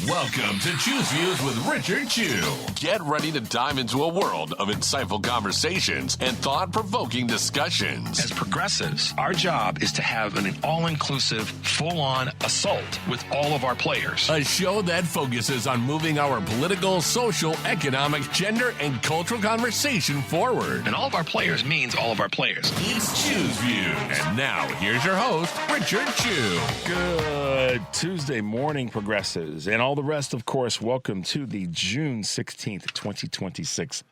Welcome to Choose Views with Richard Chew. Get ready to dive into a world of insightful conversations and thought-provoking discussions. As progressives, our job is to have an all-inclusive, full-on assault with all of our players. A show that focuses on moving our political, social, economic, gender, and cultural conversation forward. And all of our players means all of our players. It's Choose Views. And now, here's your host, Richard Chew. Good Tuesday morning, progressives. And all the rest, of course, welcome to the June 16th, 2026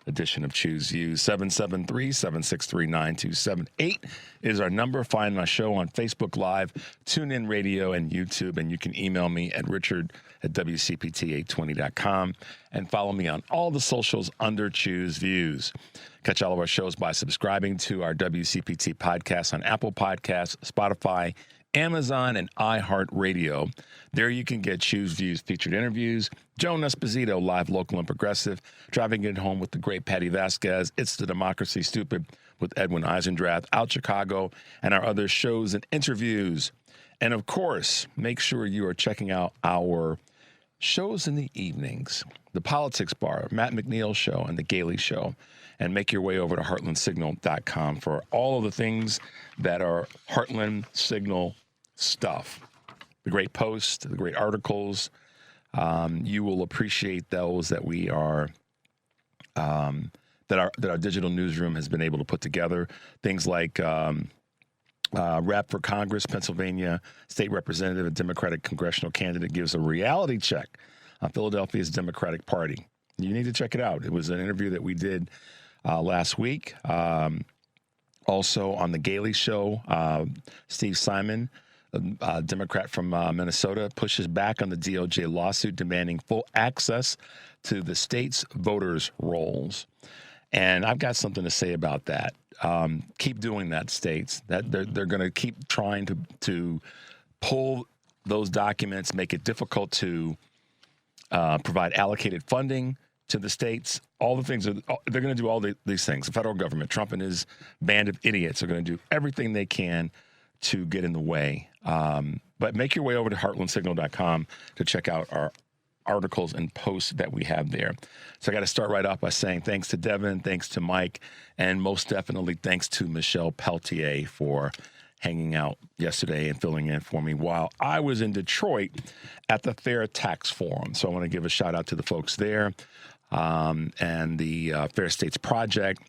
edition of Choose Views. 773-763-9278 is our number. Find my show on Facebook Live, TuneIn Radio, and YouTube. And you can email me at richard@wcpt820.com and follow me on all the socials under Choose Views. Catch all of our shows by subscribing to our WCPT podcast on Apple Podcasts, Spotify, Amazon, and iHeartRadio. There you can get Choose Views featured interviews, Joan Esposito, live, local, and progressive, Driving It Home with the great Patty Vasquez, It's the Democracy Stupid with Edwin Eisendrath, Out Chicago, and our other shows and interviews. And of course, make sure you are checking out our shows in the evenings, The Politics Bar, Matt McNeil Show, and The Gailey Show. And make your way over to heartlandsignal.com for all of the things that are Heartland Signal stuff. The great posts, the great articles. You will appreciate those that we are, that our digital newsroom has been able to put together. Things like Rep for Congress, Pennsylvania State Representative and Democratic congressional candidate gives a reality check on Philadelphia's Democratic Party. You need to check it out. It was an interview that we did last week. Also on the Gailey Show, Steve Simon, a Democrat from Minnesota, pushes back on the DOJ lawsuit demanding full access to the state's voters' rolls. And I've got something to say about that. Keep doing that, states. That they're going to keep trying to pull those documents, make it difficult to provide allocated funding to the states. All the things, they're going to do all these things. The federal government, Trump and his band of idiots are going to do everything they can to get in the way. But make your way over to heartlandsignal.com to check out our articles and posts that we have there. So I got to start right off by saying thanks to Devin, thanks to Mike, and most definitely thanks to Michelle Peltier for hanging out yesterday and filling in for me while I was in Detroit at the Fair Tax Forum. So I want to give a shout out to the folks there and the Fair States Project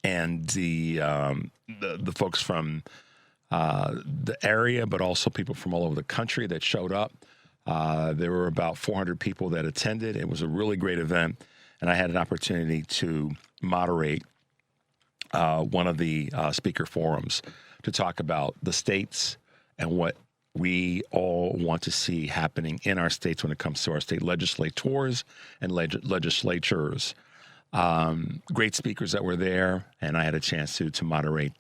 and the folks from the area, but also people from all over the country that showed up. There were about 400 people that attended. It was a really great event, and I had an opportunity to moderate one of the speaker forums to talk about the states and what we all want to see happening in our states when it comes to our state legislators and legislatures. Great speakers that were there, and I had a chance to moderate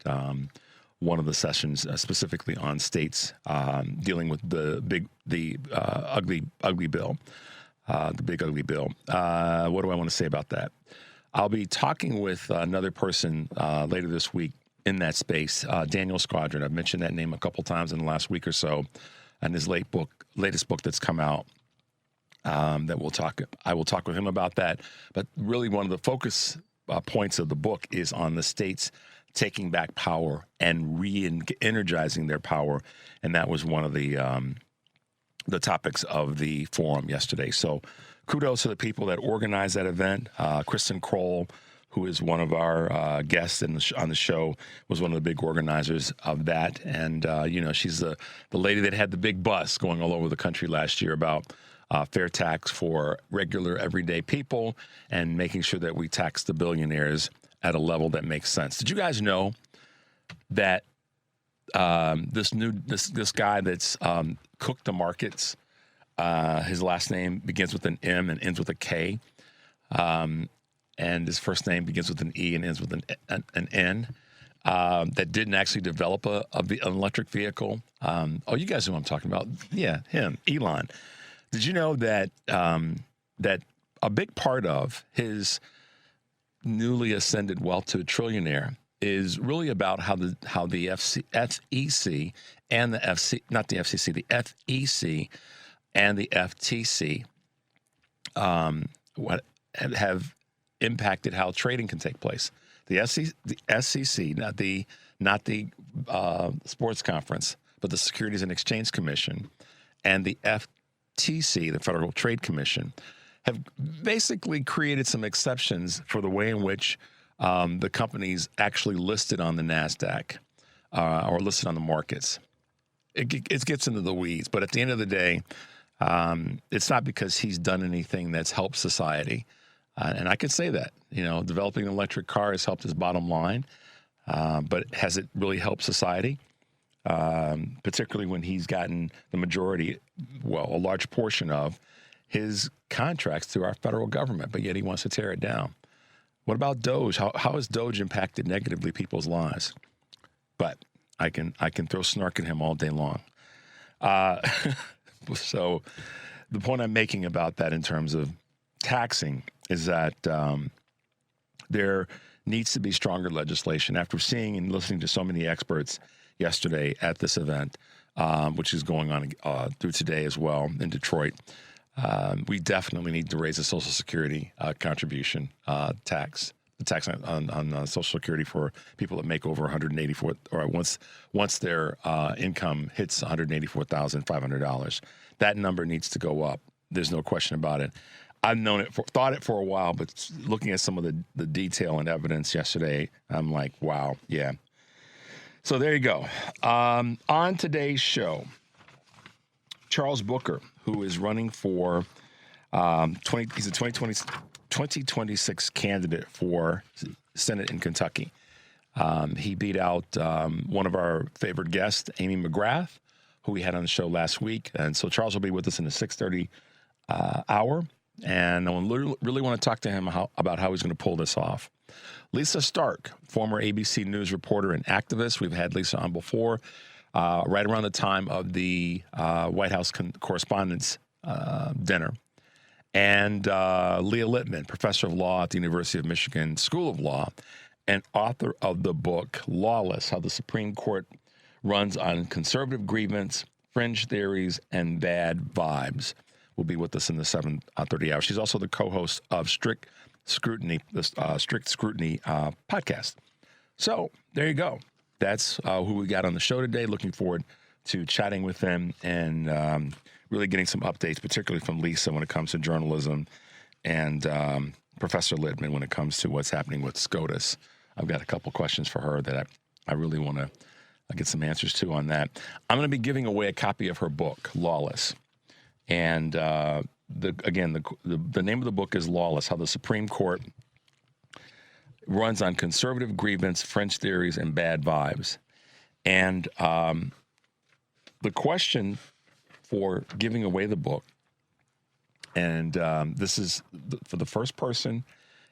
one of the sessions specifically on states dealing with the ugly bill, the big ugly bill. What do I want to say about that? I'll be talking with another person later this week in that space, Daniel Squadron. I've mentioned that name a couple times in the last week or so, and his latest book that's come out. I will talk with him about that. But really, one of the focus points of the book is on the states taking back power and re-energizing their power, and that was one of the topics of the forum yesterday. So kudos to the people that organized that event. Kristen Kroll, who is one of our guests on the show, was one of the big organizers of that. And, she's the lady that had the big bus going all over the country last year about fair tax for regular, everyday people and making sure that we tax the billionaires at a level that makes sense. Did you guys know that this guy that's cooked the markets, his last name begins with an M and ends with a K, and his first name begins with an E and ends with an N, that didn't actually develop an electric vehicle? You guys know what I'm talking about. Yeah, him, Elon. Did you know that that a big part of his newly ascended wealth to a trillionaire is really about how the FEC and the FCC and the FTC have impacted how trading can take place. The SEC, not the sports conference, but the Securities and Exchange Commission, and the FTC, the Federal Trade Commission, have basically created some exceptions for the way in which the companies actually listed on the NASDAQ or listed on the markets. It gets into the weeds, but at the end of the day, it's not because he's done anything that's helped society. And I could say that, developing an electric car has helped his bottom line, but has it really helped society? Particularly when he's gotten the majority, a large portion of his contracts through our federal government, but yet he wants to tear it down. What about Doge? How has Doge impacted negatively people's lives? But I can throw snark at him all day long. So the point I'm making about that in terms of taxing is that there needs to be stronger legislation. After seeing and listening to so many experts yesterday at this event, which is going on through today as well in Detroit, we definitely need to raise the Social Security contribution tax. The tax on Social Security for people that make over 184, or once their income hits $184,500, that number needs to go up. There's no question about it. I've thought it for a while, but looking at some of the detail and evidence yesterday, I'm like, wow, yeah. So there you go. On today's show, Charles Booker, who is running for he's a 2026 candidate for Senate in Kentucky. He beat out one of our favorite guests, Amy McGrath, who we had on the show last week. And so Charles will be with us in the 6:30 hour. And I really want to talk to him about how he's going to pull this off. Lisa Stark, former ABC News reporter and activist. We've had Lisa on before, right around the time of the White House Correspondents' Dinner. And Leah Littman, professor of law at the University of Michigan School of Law and author of the book Lawless, How the Supreme Court Runs on Conservative Grievance, Fringe Theories, and Bad Vibes, will be with us in the 7:30 hour. She's also the co-host of Strict Scrutiny podcast. So there you go. That's who we got on the show today. Looking forward to chatting with them and really getting some updates, particularly from Lisa when it comes to journalism and Professor Littman when it comes to what's happening with SCOTUS. I've got a couple questions for her that I really want to get some answers to on that. I'm going to be giving away a copy of her book, Lawless. And the name of the book is Lawless, How the Supreme Court Runs on Conservative Grievance, Fringe Theories, and Bad Vibes. And the question for giving away the book, and this is for the first person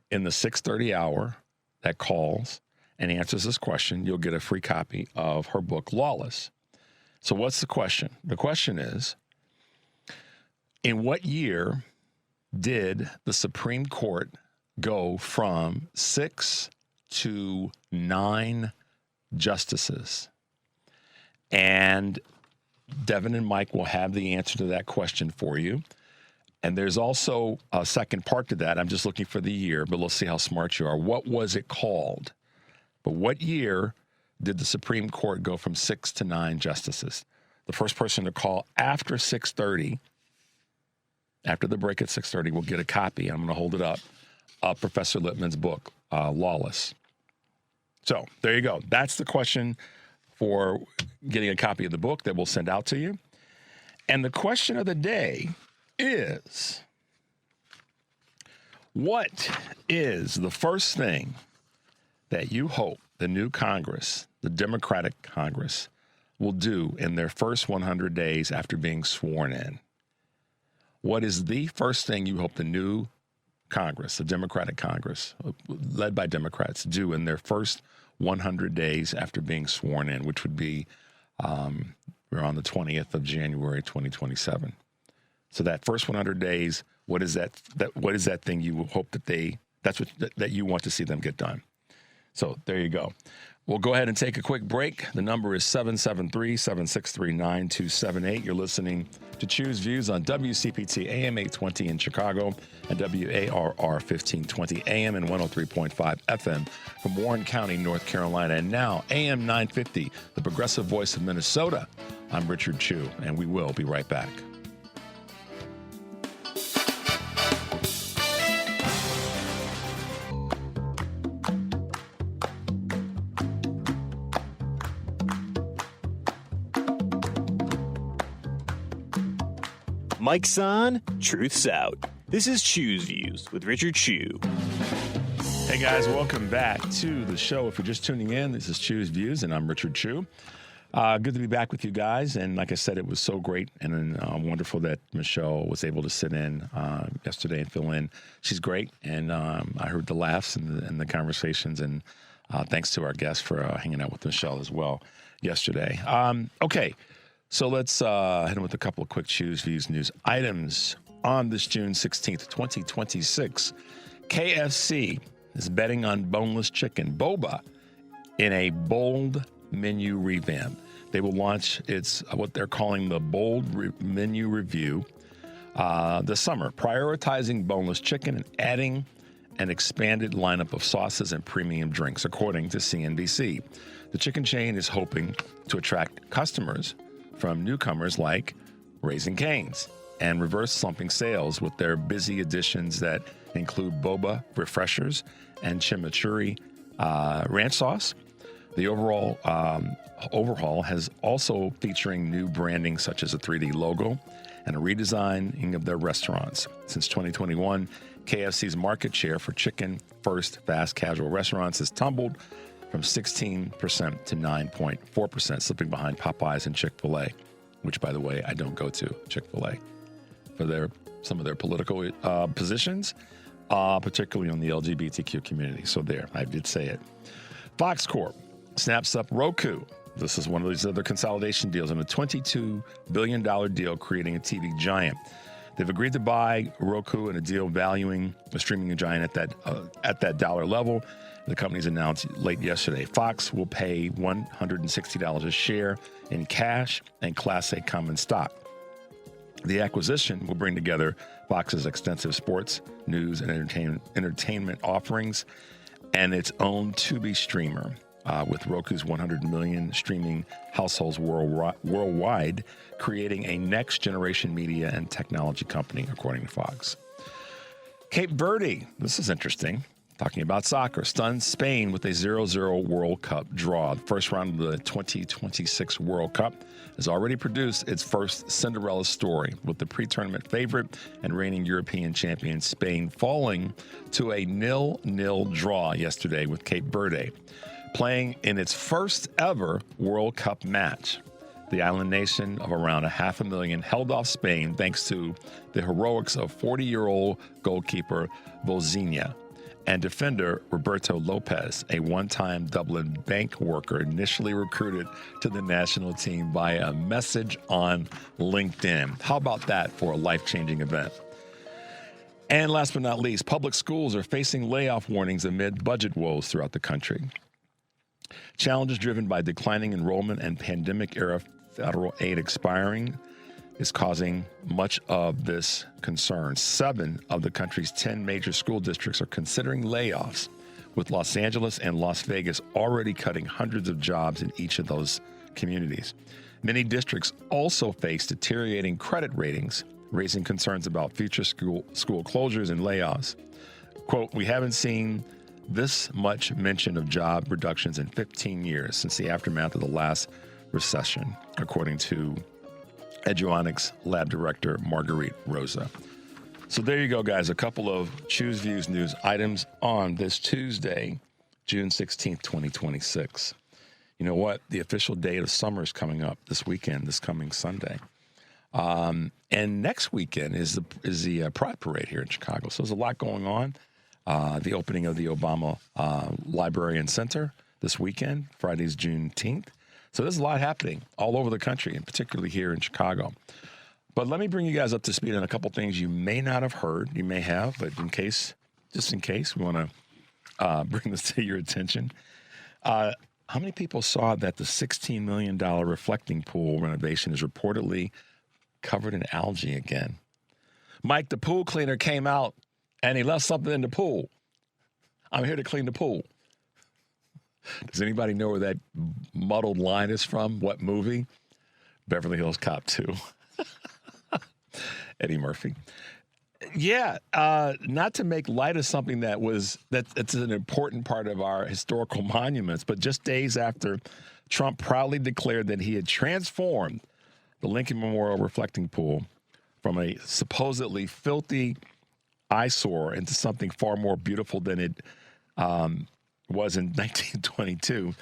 in the 6:30 hour that calls and answers this question, you'll get a free copy of her book, Lawless. So what's the question? The question is, in what year did the Supreme Court go from 6 to 9 justices? And Devin and Mike will have the answer to that question for you. And there's also a second part to that. I'm just looking for the year, but let's see how smart you are. What was it called? But what year did the Supreme Court go from 6 to 9 justices? The first person to call after 6:30, after the break at 6:30, we'll get a copy. I'm going to hold it up. Professor Littman's book, Lawless. So there you go. That's the question for getting a copy of the book that we'll send out to you. And the question of the day is, what is the first thing that you hope the new Congress, the Democratic Congress, will do in their first 100 days after being sworn in? What is the first thing you hope the new Congress, the Democratic Congress, led by Democrats, do in their first 100 days after being sworn in, which would be we're on the 20th of January, 2027. So that first 100 days, what is that thing you hope that you want to see them get done? So there you go. We'll go ahead and take a quick break. The number is 773-763-9278. You're listening to Choose Views on WCPT AM 820 in Chicago and WARR 1520 AM and 103.5 FM from Warren County, North Carolina. And now AM 950, the progressive voice of Minnesota. I'm Richard Chu, and we will be right back. Mike's on, truth's out. This is Choose Views with Richard Chu. Hey guys, welcome back to the show. If you're just tuning in, this is Choose Views, and I'm Richard Chu. Good to be back with you guys. And like I said, it was so great and wonderful that Michelle was able to sit in yesterday and fill in. She's great, and I heard the laughs and the conversations, and thanks to our guests for hanging out with Michelle as well yesterday. Okay. So let's head in with a couple of quick Choose Views news items. On this June 16th, 2026, KFC is betting on boneless chicken, boba, in a bold menu revamp. They will launch what they're calling the bold menu review this summer, prioritizing boneless chicken and adding an expanded lineup of sauces and premium drinks, according to CNBC. The chicken chain is hoping to attract customers from newcomers like Raising Cane's and reverse slumping sales with their busy additions that include boba refreshers and chimichurri ranch sauce. The overall overhaul has also featuring new branding such as a 3D logo and a redesigning of their restaurants. Since 2021, KFC's market share for chicken-first fast casual restaurants has tumbled from 16% to 9.4%, slipping behind Popeyes and Chick-fil-A, which, by the way, I don't go to Chick-fil-A for some of their political positions, particularly on the LGBTQ community. So there, I did say it. Fox Corp snaps up Roku. This is one of these other consolidation deals in a $22 billion deal creating a TV giant. They've agreed to buy Roku in a deal valuing the streaming giant at that dollar level. The company's announced late yesterday. Fox will pay $160 a share in cash and Class A common stock. The acquisition will bring together Fox's extensive sports, news, and entertainment offerings and its own Tubi streamer, with Roku's 100 million streaming households worldwide, creating a next-generation media and technology company, according to Fox. Cape Verde, this is interesting. Talking about soccer, stuns Spain with a 0-0 World Cup draw. The first round of the 2026 World Cup has already produced its first Cinderella story, with the pre-tournament favorite and reigning European champion Spain falling to a 0-0 draw yesterday with Cape Verde, playing in its first ever World Cup match. The island nation of around 500,000 held off Spain thanks to the heroics of 40-year-old goalkeeper Vozinha and defender Roberto Lopez, a one-time Dublin bank worker initially recruited to the national team via a message on LinkedIn. How about that for a life-changing event? And last but not least, public schools are facing layoff warnings amid budget woes throughout the country. Challenges driven by declining enrollment and pandemic-era federal aid expiring is causing much of this concern. 7 of the country's 10 major school districts are considering layoffs, with Los Angeles and Las Vegas already cutting hundreds of jobs in each of those communities. Many districts also face deteriorating credit ratings, raising concerns about future school closures and layoffs. Quote, "We haven't seen this much mention of job reductions in 15 years since the aftermath of the last recession," according to Eduonics Lab Director Marguerite Rosa. So there you go, guys. A couple of Choose Views news items on this Tuesday, June 16th, 2026. You know what? The official date of summer is coming up this weekend, this coming Sunday. And next weekend is the Pride Parade here in Chicago. So there's a lot going on. The opening of the Obama Library and Center this weekend, Friday's Juneteenth. So there's a lot happening all over the country, and particularly here in Chicago. But let me bring you guys up to speed on a couple things you may not have heard. You may have, but just in case, we want to bring this to your attention. How many people saw that the $16 million reflecting pool renovation is reportedly covered in algae again? Mike, the pool cleaner, came out and he left something in the pool. I'm here to clean the pool. Does anybody know where that muddled line is from? What movie? Beverly Hills Cop 2. Eddie Murphy. Yeah, not to make light of something that's an important part of our historical monuments, but just days after Trump proudly declared that he had transformed the Lincoln Memorial reflecting pool from a supposedly filthy eyesore into something far more beautiful than it was in 1922,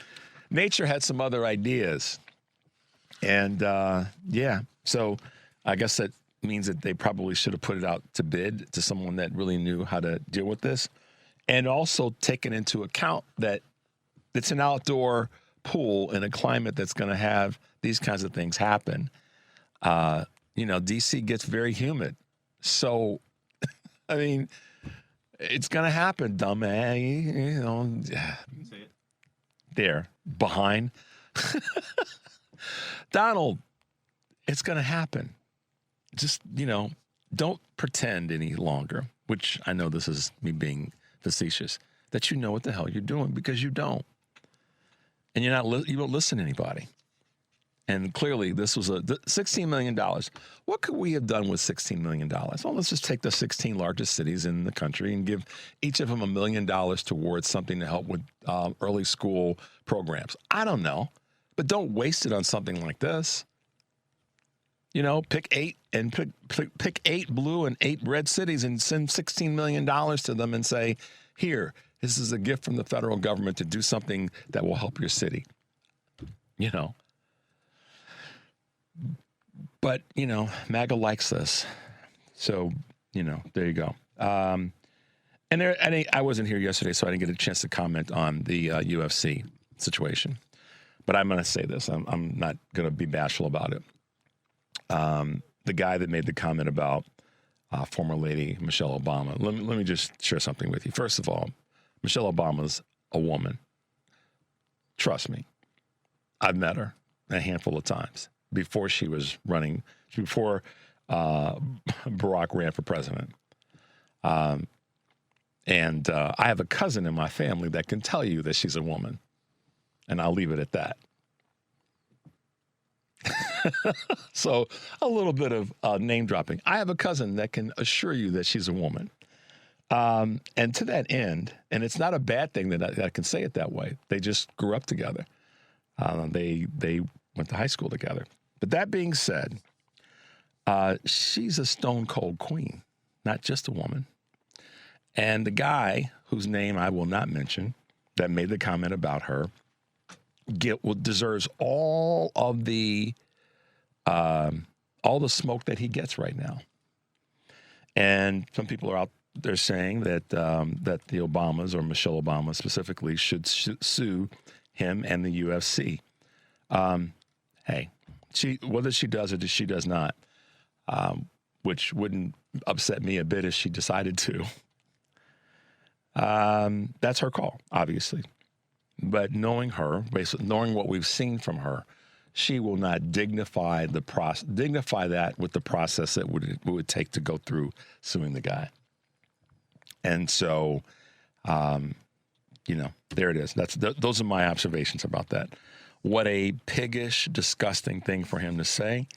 Nature had some other ideas. And, so I guess that means that they probably should have put it out to bid to someone that really knew how to deal with this. And also taken into account that it's an outdoor pool in a climate that's going to have these kinds of things happen. D.C. gets very humid. So, I mean, it's going to happen, dumbass. Say it. There, behind. Donald, it's going to happen. Just, don't pretend any longer, which I know this is me being facetious, that you know what the hell you're doing, because you don't. And you don't listen to anybody. And clearly this was $16 million. What could we have done with $16 million? Well, let's just take the 16 largest cities in the country and give each of them $1 million towards something to help with early school programs. I don't know, but don't waste it on something like this. Pick 8 blue and 8 red cities and send $16 million to them and say, here, this is a gift from the federal government to do something that will help your city. But, MAGA likes this. So, there you go. I wasn't here yesterday, so I didn't get a chance to comment on the UFC situation. But I'm going to say this. I'm not going to be bashful about it. The guy that made the comment about former lady Michelle Obama, let me just share something with you. First of all, Michelle Obama's a woman. Trust me. I've met her a handful of times before she was running, before Barack ran for president. And I have a cousin in my family that can tell you that she's a woman. And I'll leave it at that. So a little bit of name dropping. I have a cousin that can assure you that she's a woman. And to that end, and it's not a bad thing that I can say it that way. They just grew up together. They went to high school together. But that being said, she's a stone cold queen, not just a woman. And the guy whose name I will not mention that made the comment about her deserves all the smoke that he gets right now. And some people are out there saying that that the Obamas, or Michelle Obama specifically, should sue him and the UFC. Hey, whether she does or she does not, which wouldn't upset me a bit if she decided to. That's her call, obviously. But knowing her, basically knowing what we've seen from her, she will not dignify that with the process that it would take to go through suing the guy. And so, there it is. Those are my observations about that. What a piggish, disgusting thing for him to say.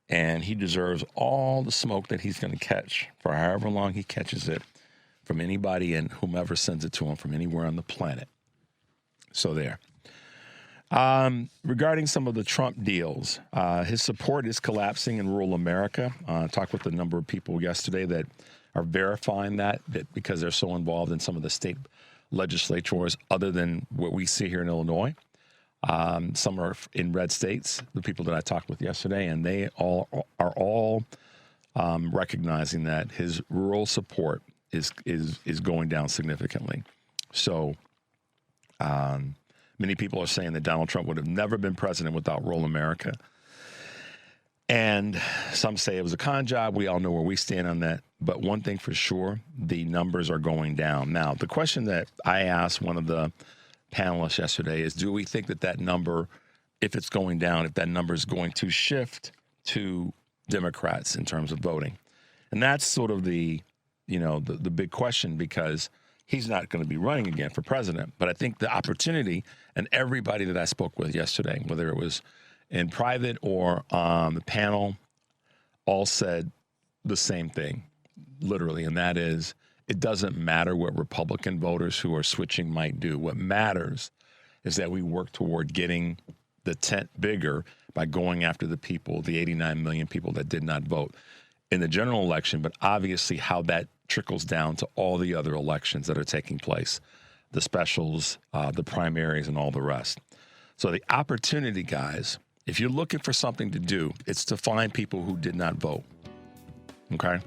And he deserves all the smoke that he's going to catch for however long he catches it from anybody and whomever sends it to him from anywhere on the planet. So there. Regarding some of the Trump deals, his support is collapsing in rural America. I talked with a number of people yesterday that are verifying that because they're so involved in some of the state legislatures other than what we see here in Illinois. Some are in red states, the people that I talked with yesterday, and they are all recognizing that his rural support is going down significantly. So many people are saying that Donald Trump would have never been president without rural America. And some say it was a con job. We all know where we stand on that. But one thing for sure, the numbers are going down. Now, the question that I asked one of the panelists yesterday is, do we think that number, if it's going down, if that number is going to shift to Democrats in terms of voting? And that's sort of the big question, because he's not going to be running again for president. But I think the opportunity, and everybody that I spoke with yesterday, whether it was in private or on the panel, all said the same thing, literally, and that is, it doesn't matter what Republican voters who are switching might do. What matters is that we work toward getting the tent bigger by going after the people, the 89 million people that did not vote in the general election, but obviously how that trickles down to all the other elections that are taking place, the specials, the primaries, and all the rest. So the opportunity, guys, if you're looking for something to do, it's to find people who did not vote, okay?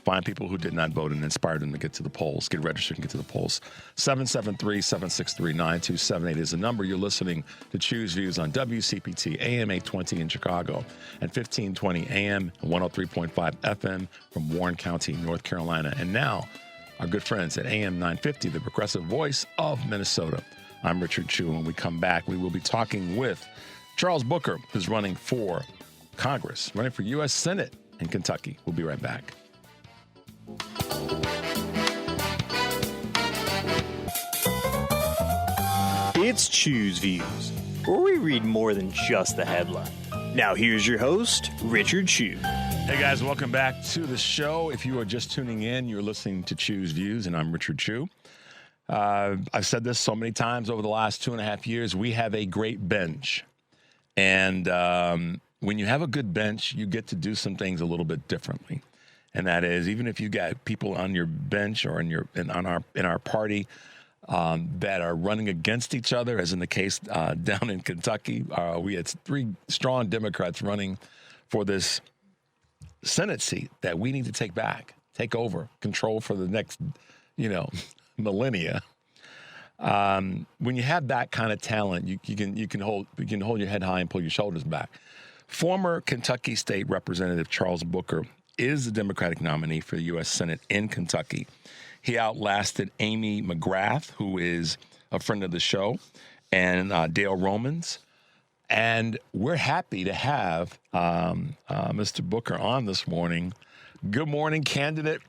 Find people who did not vote and inspire them to get to the polls, get registered and get to the polls. 773-763-9278 is the number. You're listening to Choose Views on WCPT, AM 820 in Chicago, and 1520 AM, 103.5 FM from Warren County, North Carolina. And now, our good friends at AM 950, the progressive voice of Minnesota. I'm Richard Chu. When we come back, we will be talking with Charles Booker, who's running for Congress, running for U.S. Senate in Kentucky. We'll be right back. It's Choose Views, where we read more than just the headline. Now here's your host, Richard Chu. Hey guys, welcome back to the show. If you are just tuning in, you're listening to Choose Views, and I'm Richard Chu. I've said this so many times over the last 2.5 years, we have a great bench. And when you have a good bench, you get to do some things a little bit differently. And that is, even if you got people on your bench or in our party that are running against each other, as in the case down in Kentucky, we had 3 strong Democrats running for this Senate seat that we need to take back, take over, control for the next, millennia. When you have that kind of talent, you can hold your head high and pull your shoulders back. Former Kentucky State Representative Charles Booker is the Democratic nominee for the U.S. Senate in Kentucky. He outlasted Amy McGrath, who is a friend of the show, and Dale Romans. And we're happy to have Mr. Booker on this morning. Good morning, candidate.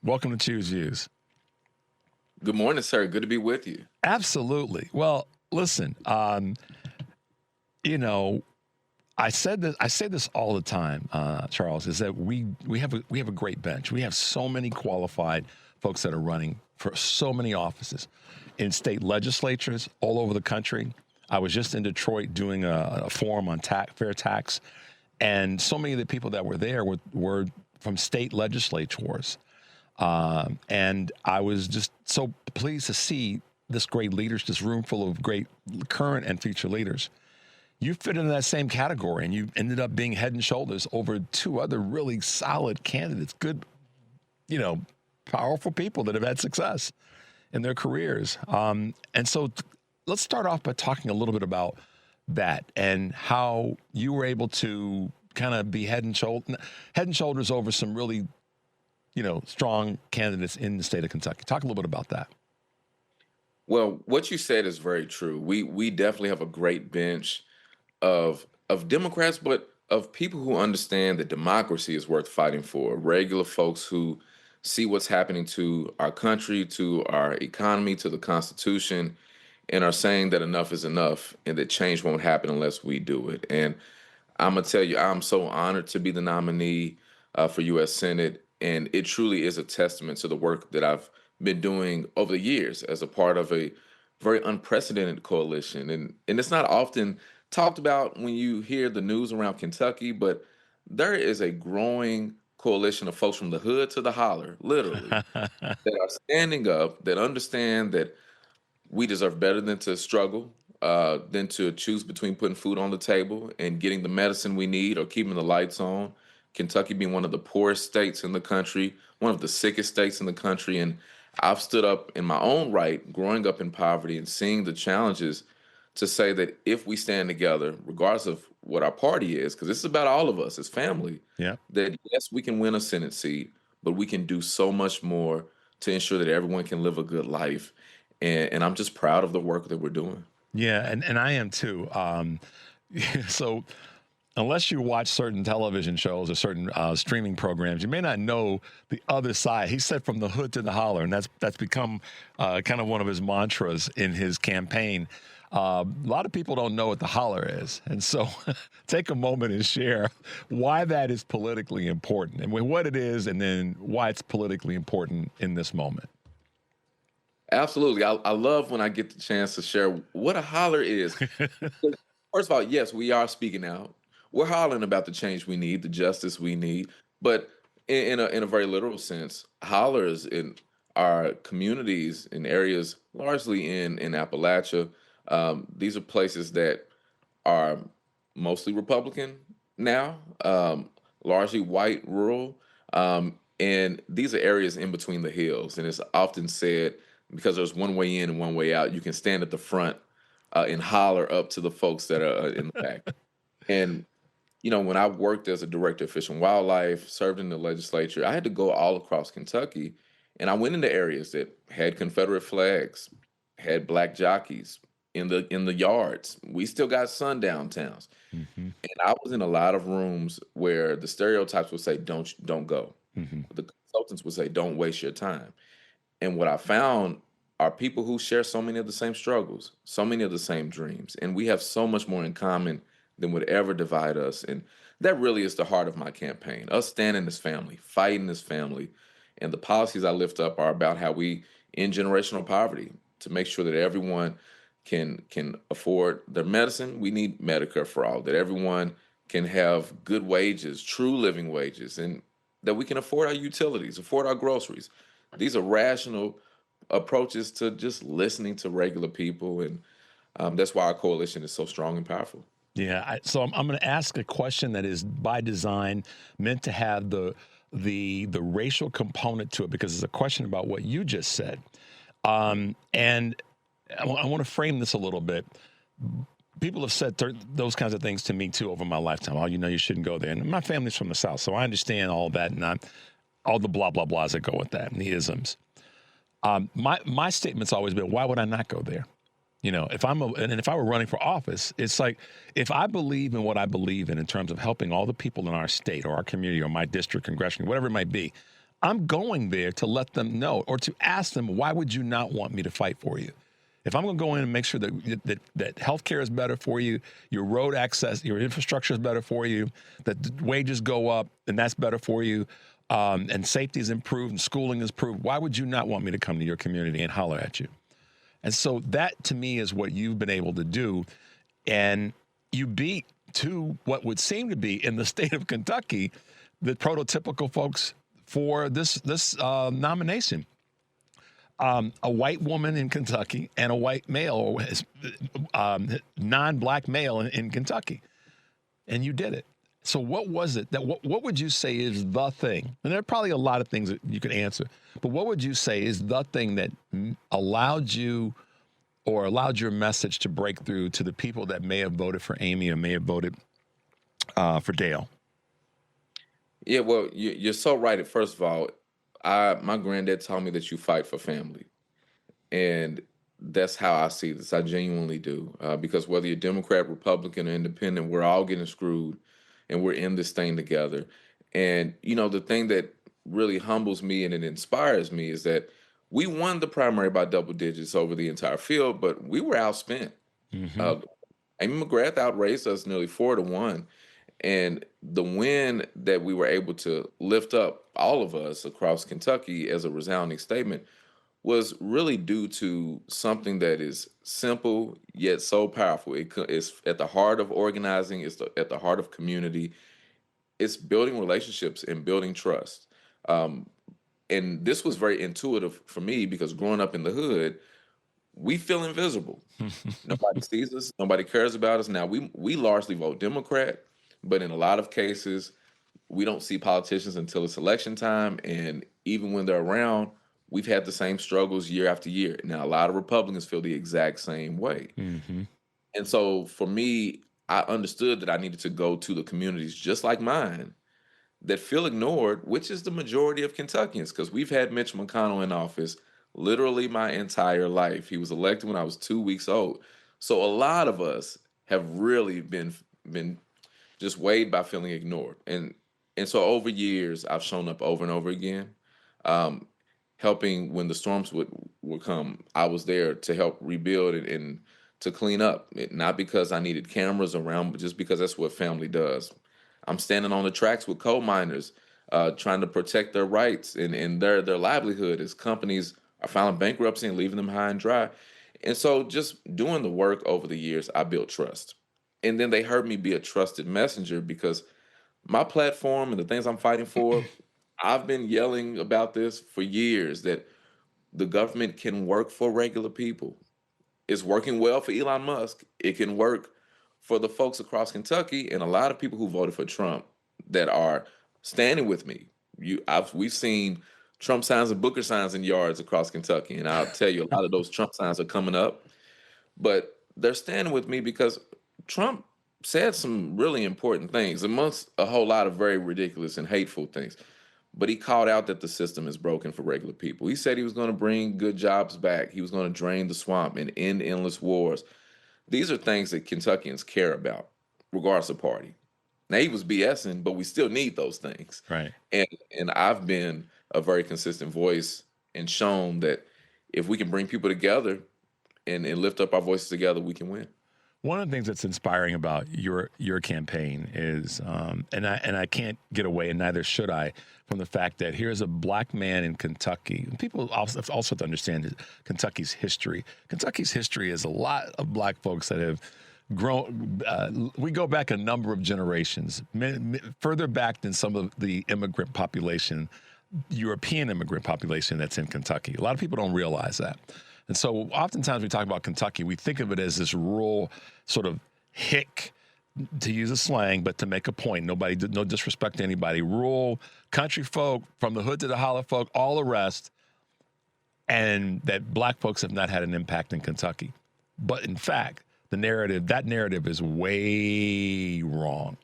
Welcome to Choose Views. Good morning, sir. Good to be with you. Absolutely. Well, listen, I say this all the time, Charles, is that we have a great bench. We have so many qualified folks that are running for so many offices in state legislatures all over the country. I was just in Detroit doing a forum on fair tax, and so many of the people that were there were from state legislatures. And I was just so pleased to see this great leaders, this room full of great current and future leaders. You fit into that same category, and you ended up being head and shoulders over 2 other really solid candidates, good, powerful people that have had success in their careers. And so let's start off by talking a little bit about that and how you were able to kind of be head and shoulders over some really, strong candidates in the state of Kentucky. Talk a little bit about that. Well, what you said is very true. We definitely have a great bench of Democrats, but of people who understand that democracy is worth fighting for. Regular folks who see what's happening to our country, to our economy, to the Constitution, and are saying that enough is enough and that change won't happen unless we do it. And I'm going to tell you, I'm so honored to be the nominee for U.S. Senate. And it truly is a testament to the work that I've been doing over the years as a part of a very unprecedented coalition. And it's not often talked about when you hear the news around Kentucky, but there is a growing coalition of folks from the hood to the holler, literally, that are standing up, that understand that we deserve better than to struggle, than to choose between putting food on the table and getting the medicine we need or keeping the lights on. Kentucky being one of the poorest states in the country, one of the sickest states in the country. And I've stood up in my own right, growing up in poverty and seeing the challenges, to say that if we stand together, regardless of what our party is, because this is about all of us as family, that yes, we can win a Senate seat, but we can do so much more to ensure that everyone can live a good life. and I'm just proud of the work that we're doing. Yeah, and I am too. So unless you watch certain television shows or certain streaming programs, you may not know the other side. He said from the hood to the holler, and that's become kind of one of his mantras in his campaign. A lot of people don't know what the holler is. And so take a moment and share why that is politically important and what it is, and then why it's politically important in this moment. Absolutely. I love when I get the chance to share what a holler is. First of all, yes, we are speaking out. We're hollering about the change we need, the justice we need. But in a very literal sense, hollers in our communities in areas largely in Appalachia, these are places that are mostly Republican now, largely white, rural. And these are areas in between the hills. And it's often said, because there's one way in and one way out, you can stand at the front and holler up to the folks that are in the back. And, when I worked as a director of Fish and Wildlife, served in the legislature, I had to go all across Kentucky. And I went into areas that had Confederate flags, had black jockeys in the yards. We still got sundown towns. Mm-hmm. And I was in a lot of rooms where the stereotypes would say, don't go. Mm-hmm. The consultants would say, don't waste your time. And what I found are people who share so many of the same struggles, so many of the same dreams. And we have so much more in common than would ever divide us. And that really is the heart of my campaign, us standing as family, fighting as family. And the policies I lift up are about how we end generational poverty to make sure that everyone can afford their medicine. We need Medicare for all, that everyone can have good wages, true living wages, and that we can afford our utilities, afford our groceries. These are rational approaches to just listening to regular people. And that's why our coalition is so strong and powerful. Yeah. So I'm going to ask a question that is by design meant to have the racial component to it, because it's a question about what you just said. And I want to frame this a little bit. People have said those kinds of things to me too over my lifetime. Oh, you shouldn't go there. And my family's from the South, so I understand all that, and all the blah blah blahs that go with that, and the isms. My statement's always been, why would I not go there? If I were running for office, it's like, if I believe in what I believe in terms of helping all the people in our state or our community or my district, congressional, whatever it might be, I'm going there to let them know or to ask them, why would you not want me to fight for you? If I'm going to go in and make sure that healthcare is better for you, your road access, your infrastructure is better for you, that the wages go up and that's better for you, and safety is improved and schooling is improved, why would you not want me to come to your community and holler at you? And so that, to me, is what you've been able to do. And you beat, to what would seem to be, in the state of Kentucky, the prototypical folks for this nomination. A white woman in Kentucky and a white male, non-black male in Kentucky. And you did it. So what was it what would you say is the thing? And there are probably a lot of things that you could answer, but what would you say is the thing that allowed you or allowed your message to break through to the people that may have voted for Amy or may have voted for Dale? Yeah, well, you're so right. First of all, my granddad taught me that you fight for family. And that's how I see this. I genuinely do. Because whether you're Democrat, Republican, or independent, we're all getting screwed and we're in this thing together. And, the thing that really humbles me and it inspires me is that we won the primary by double digits over the entire field, but we were outspent. Mm-hmm. Amy McGrath outraced us nearly 4-1. And the win that we were able to lift up, all of us across Kentucky, as a resounding statement was really due to something that is simple yet so powerful. It's at the heart of organizing. It's at the heart of community. It's building relationships and building trust. And this was very intuitive for me because growing up in the hood, we feel invisible. Nobody sees us. Nobody cares about us. Now, we largely vote Democrat, but in a lot of cases, we don't see politicians until it's election time. And even when they're around, we've had the same struggles year after year. Now, a lot of Republicans feel the exact same way. Mm-hmm. And so for me, I understood that I needed to go to the communities just like mine that feel ignored, which is the majority of Kentuckians, because we've had Mitch McConnell in office literally my entire life. He was elected when I was 2 weeks old. So a lot of us have really been just weighed by feeling ignored. And so over years, I've shown up over and over again, um, helping when the storms would come. I was there to help rebuild and to clean up. Not because I needed cameras around, but just because that's what family does. I'm standing on the tracks with coal miners, trying to protect their rights and their livelihood as companies are filing bankruptcy and leaving them high and dry. And so just doing the work over the years, I built trust. And then they heard me be a trusted messenger because my platform and the things I'm fighting for, I've been yelling about this for years that the government can work for regular people. It's working well for Elon Musk. It can work for the folks across Kentucky and a lot of people who voted for Trump that are standing with me. We've seen Trump signs and Booker signs in yards across Kentucky, and I'll tell you, a lot of those Trump signs are coming up. But they're standing with me because Trump said some really important things, amongst a whole lot of very ridiculous and hateful things. But he called out that the system is broken for regular people. He said he was going to bring good jobs back. He was going to drain the swamp and end endless wars. These are things that Kentuckians care about, regardless of party. Now he was BSing, but we still need those things. Right. And I've been a very consistent voice and shown that if we can bring people together and lift up our voices together, we can win. One of the things that's inspiring about your campaign is, and I can't get away, and neither should I, from the fact that here's a black man in Kentucky. People also have to understand Kentucky's history. Kentucky's history is a lot of black folks that have grown. We go back a number of generations, further back than some of the immigrant population, European immigrant population that's in Kentucky. A lot of people don't realize that. And so oftentimes we talk about Kentucky, we think of it as this rural sort of hick, to use a slang, but to make a point. No disrespect to anybody. Rural country folk, from the hood to the holler folk, all the rest, and that black folks have not had an impact in Kentucky. But in fact, that narrative is way wrong.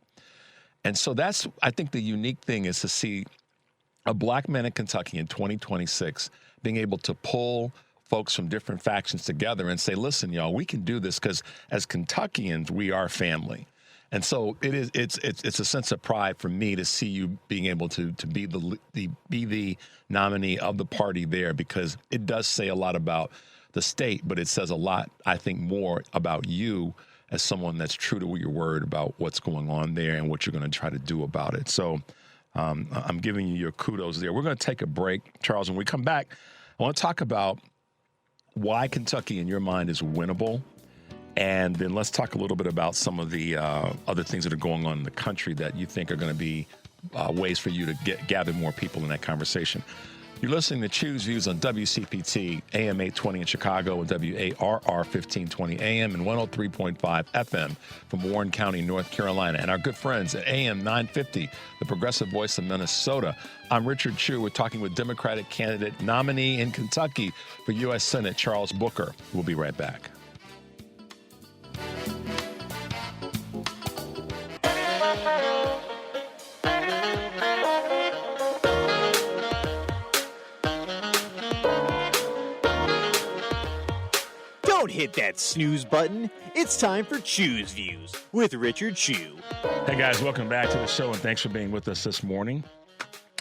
And so that's, I think the unique thing is to see a black man in Kentucky in 2026 being able to pull folks from different factions together and say, listen, y'all, we can do this because as Kentuckians, we are family. And so it's a sense of pride for me to see you being able to be the nominee of the party there, because it does say a lot about the state, but it says a lot, I think, more about you as someone that's true to your word about what's going on there and what you're going to try to do about it. So I'm giving you your kudos there. We're going to take a break, Charles. When we come back, I want to talk about why Kentucky, in your mind, is winnable. And then let's talk a little bit about some of the other things that are going on in the country that you think are going to be ways for you to gather more people in that conversation. You're listening to Choose Views on WCPT, AM 820 in Chicago, and WARR 1520 AM and 103.5 FM from Warren County, North Carolina. And our good friends at AM 950, the progressive voice of Minnesota. I'm Richard Chu. We're talking with Democratic candidate nominee in Kentucky for U.S. Senate, Charles Booker. We'll be right back. Don't hit that snooze button. It's time for Choose Views with Richard Chu. Hey guys, welcome back to the show, and thanks for being with us this morning.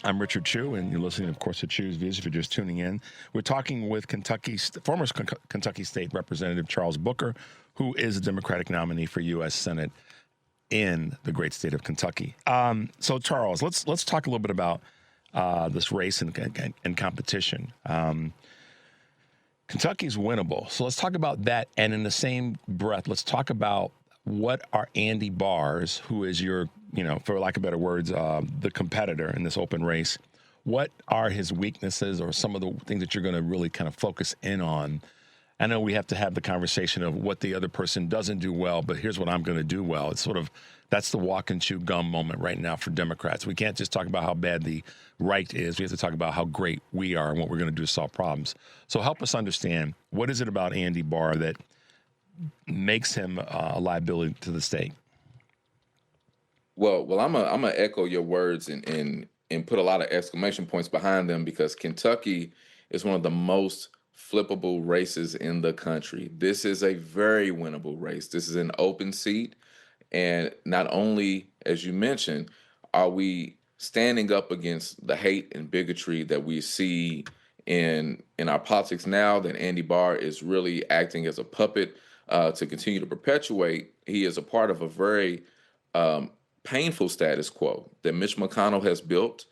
I'm Richard Chu, and you're listening, of course, to Choose Views if you're just tuning in. We're talking with former Kentucky State Representative Charles Booker, who is a Democratic nominee for U.S. Senate in the great state of Kentucky. So, Charles, let's talk a little bit about this race and competition. Kentucky's winnable. So let's talk about that. And in the same breath, let's talk about what are Andy Barr's, who is your, for lack of better words, the competitor in this open race. What are his weaknesses or some of the things that you're going to really kind of focus in on? I know we have to have the conversation of what the other person doesn't do well, but here's what I'm going to do well. It's sort of, that's the walk and chew gum moment right now for Democrats. We can't just talk about how bad the right is. We have to talk about how great we are and what we're going to do to solve problems. So help us understand, what is it about Andy Barr that makes him a liability to the state? Well, I'm gonna echo your words and put a lot of exclamation points behind them, because Kentucky is one of the most flippable races in the country. This is a very winnable race. This is an open seat. And not only, as you mentioned, are we standing up against the hate and bigotry that we see in our politics now, that Andy Barr is really acting as a puppet to continue to perpetuate. He is a part of a very painful status quo that Mitch McConnell has built.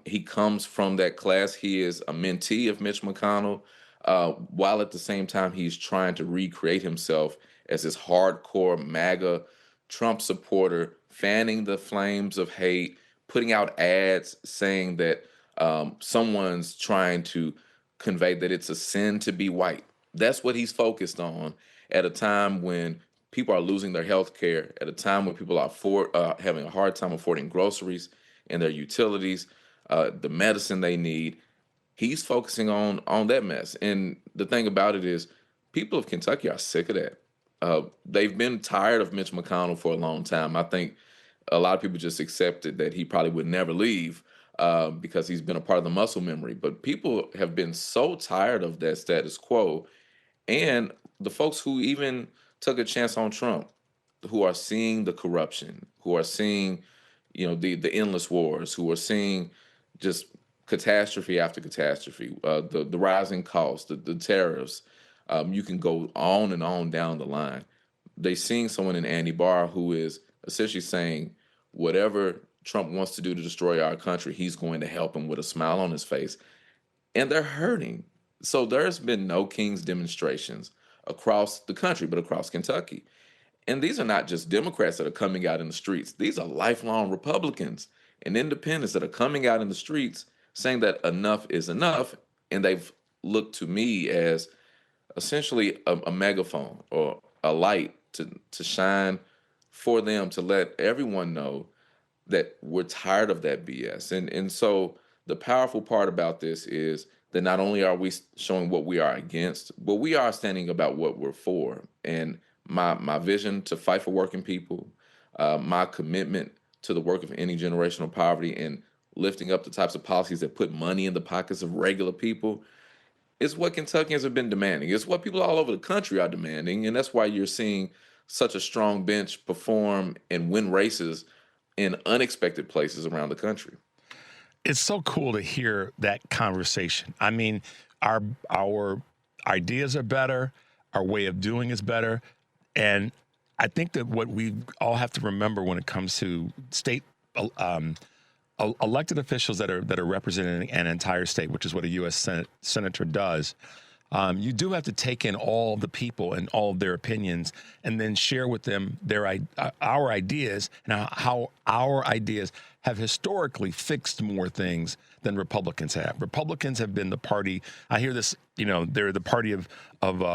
He comes from that class. He is a mentee of Mitch McConnell, while at the same time he's trying to recreate himself as this hardcore MAGA Trump supporter, fanning the flames of hate, putting out ads saying that someone's trying to convey that it's a sin to be white. That's what he's focused on at a time when people are losing their health care, at a time when people are having a hard time affording groceries and their utilities, the medicine they need. He's focusing on that mess. And the thing about it is, people of Kentucky are sick of that. They've been tired of Mitch McConnell for a long time. I think a lot of people just accepted that he probably would never leave because he's been a part of the muscle memory. But people have been so tired of that status quo. And the folks who even took a chance on Trump, who are seeing the corruption, who are seeing, the endless wars, who are seeing just catastrophe after catastrophe, the rising costs, the tariffs. You can go on and on down the line. They're seeing someone in Andy Barr who is essentially saying, whatever Trump wants to do to destroy our country, he's going to help him with a smile on his face. And they're hurting. So there's been no King's demonstrations across the country, but across Kentucky. And these are not just Democrats that are coming out in the streets. These are lifelong Republicans and independents that are coming out in the streets saying that enough is enough. And they've looked to me as essentially a megaphone or a light to shine for them, to let everyone know that we're tired of that BS. And so the powerful part about this is that not only are we showing what we are against, but we are standing about what we're for. And my vision to fight for working people, my commitment to the work of ending generational poverty and lifting up the types of policies that put money in the pockets of regular people, is what Kentuckians have been demanding. It's what people all over the country are demanding. And that's why you're seeing such a strong bench perform and win races in unexpected places around the country. It's so cool to hear that conversation. I mean, our ideas are better, our way of doing is better. And I think that what we all have to remember when it comes to state elected officials that are representing an entire state, which is what a U.S. senator does, you do have to take in all the people and all of their opinions and then share with them our ideas and how our ideas have historically fixed more things than Republicans have. Republicans have been the party, I hear this, they're the party of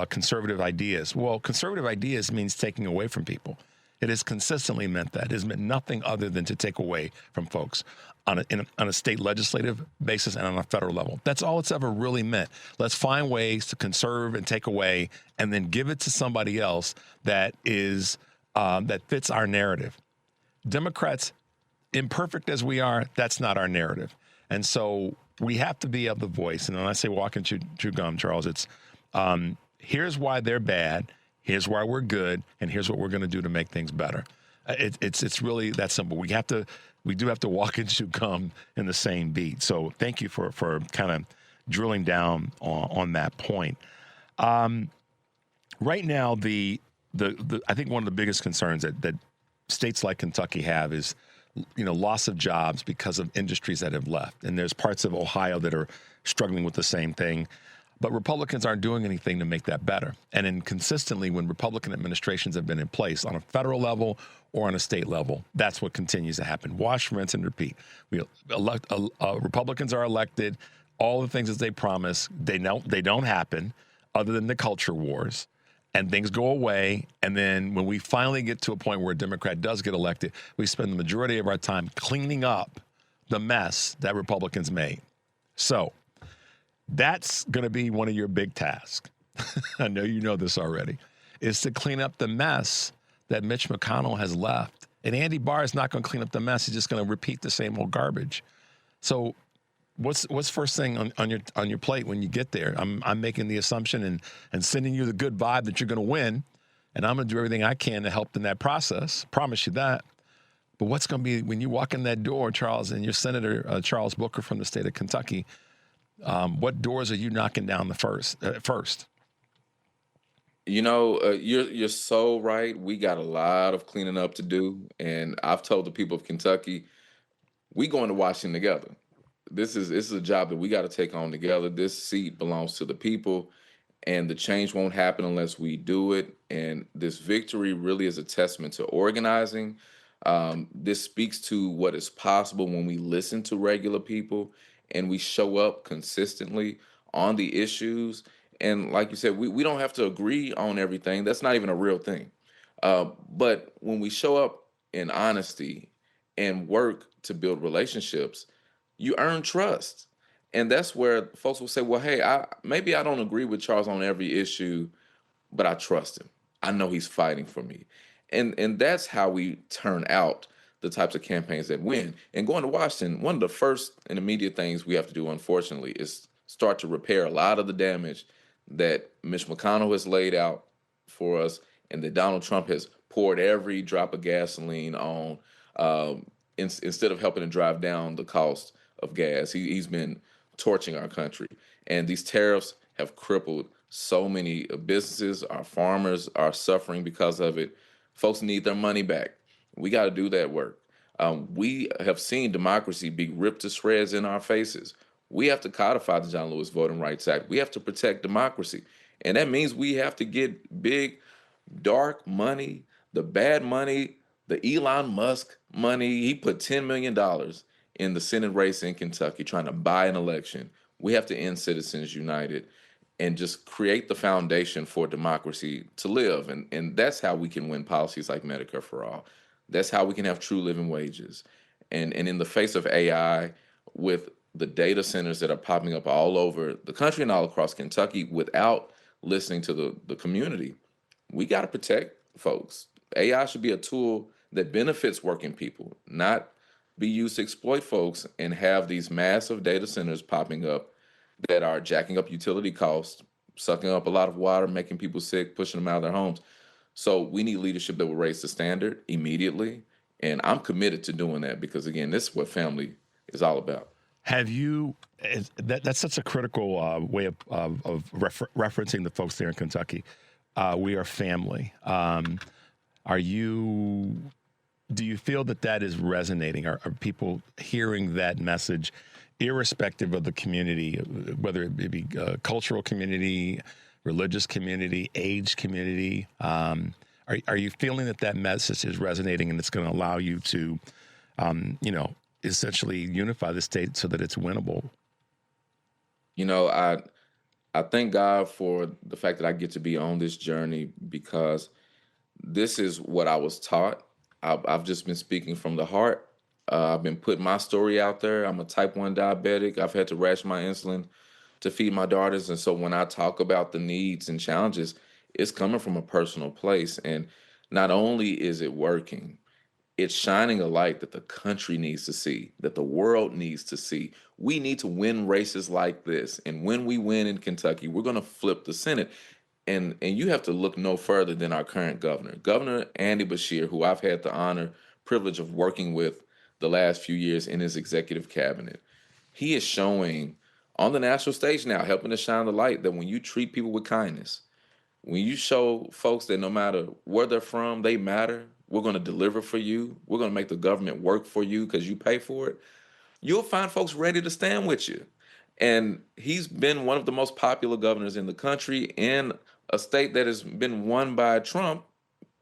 conservative ideas. Well, conservative ideas means taking away from people. It has consistently meant that. It has meant nothing other than to take away from folks on a state legislative basis and on a federal level. That's all it's ever really meant. Let's find ways to conserve and take away and then give it to somebody else that is that fits our narrative. Democrats, imperfect as we are, that's not our narrative. And so we have to be of the voice. And when I say walking chew gum, Charles, it's here's why they're bad, here's why we're good, and here's what we're going to do to make things better. It's really that simple. We do have to walk and chew gum in the same beat. So thank you for kind of drilling down on that point. Right now, the I think one of the biggest concerns that states like Kentucky have is loss of jobs because of industries that have left. And there's parts of Ohio that are struggling with the same thing. But Republicans aren't doing anything to make that better. And consistently, when Republican administrations have been in place on a federal level or on a state level, that's what continues to happen. Wash, rinse, and repeat. Republicans are elected. All the things that they promise, they don't happen, other than the culture wars. And things go away. And then when we finally get to a point where a Democrat does get elected, we spend the majority of our time cleaning up the mess that Republicans made. So that's going to be one of your big tasks. I know you know this already, is to clean up the mess that Mitch McConnell has left. And Andy Barr is not going to clean up the mess. He's just going to repeat the same old garbage. So What's first thing on your plate when you get there? I'm making the assumption and sending you the good vibe that you're going to win, and I'm going to do everything I can to help in that process. Promise you that. But what's going to be when you walk in that door, Charles, and your Senator Charles Booker from the state of Kentucky? What doors are you knocking down first? You're so right. We got a lot of cleaning up to do, and I've told the people of Kentucky, we going to Washington together. This is a job that we got to take on together. This seat belongs to the people, and the change won't happen unless we do it. And this victory really is a testament to organizing. This speaks to what is possible when we listen to regular people and we show up consistently on the issues. And like you said, we don't have to agree on everything. That's not even a real thing. But when we show up in honesty and work to build relationships, you earn trust. And that's where folks will say, well, hey, maybe I don't agree with Charles on every issue, but I trust him. I know he's fighting for me. And that's how we turn out the types of campaigns that win. And going to Washington, one of the first and immediate things we have to do, unfortunately, is start to repair a lot of the damage that Mitch McConnell has laid out for us and that Donald Trump has poured every drop of gasoline on, instead of helping to drive down the cost of gas. He's been torching our country. And these tariffs have crippled so many businesses. Our farmers are suffering because of it. Folks need their money back. We got to do that work. We have seen democracy be ripped to shreds in our faces. We have to codify the John Lewis Voting Rights Act. We have to protect democracy. And that means we have to get big, dark money, the bad money, the Elon Musk money. He put $10 million in the Senate race in Kentucky trying to buy an election. We have to end Citizens United and just create the foundation for democracy to live. And that's how we can win policies like Medicare for All. That's how we can have true living wages. And in the face of AI, with the data centers that are popping up all over the country and all across Kentucky without listening to the community, we got to protect folks. AI should be a tool that benefits working people, not be used to exploit folks and have these massive data centers popping up that are jacking up utility costs, sucking up a lot of water, making people sick, pushing them out of their homes. So we need leadership that will raise the standard immediately. And I'm committed to doing that because, again, this is what family is all about. Have you, that's such a critical way of referencing the folks there in Kentucky. We are family. Do you feel that is resonating? Are people hearing that message, irrespective of the community, whether it be cultural community, religious community, age community? Are you feeling that message is resonating and it's going to allow you to, essentially unify the state so that it's winnable? I thank God for the fact that I get to be on this journey because this is what I was taught. I've just been speaking from the heart. I've been putting my story out there. I'm a type 1 diabetic. I've had to ration my insulin to feed my daughters. And so when I talk about the needs and challenges, it's coming from a personal place. And not only is it working, it's shining a light that the country needs to see, that the world needs to see. We need to win races like this. And when we win in Kentucky, we're going to flip the Senate. And you have to look no further than our current governor, Governor Andy Beshear, who I've had the privilege of working with the last few years in his executive cabinet. He is showing on the national stage now, helping to shine the light that when you treat people with kindness, when you show folks that no matter where they're from, they matter, we're going to deliver for you, we're going to make the government work for you because you pay for it, you'll find folks ready to stand with you. And he's been one of the most popular governors in the country in a state that has been won by Trump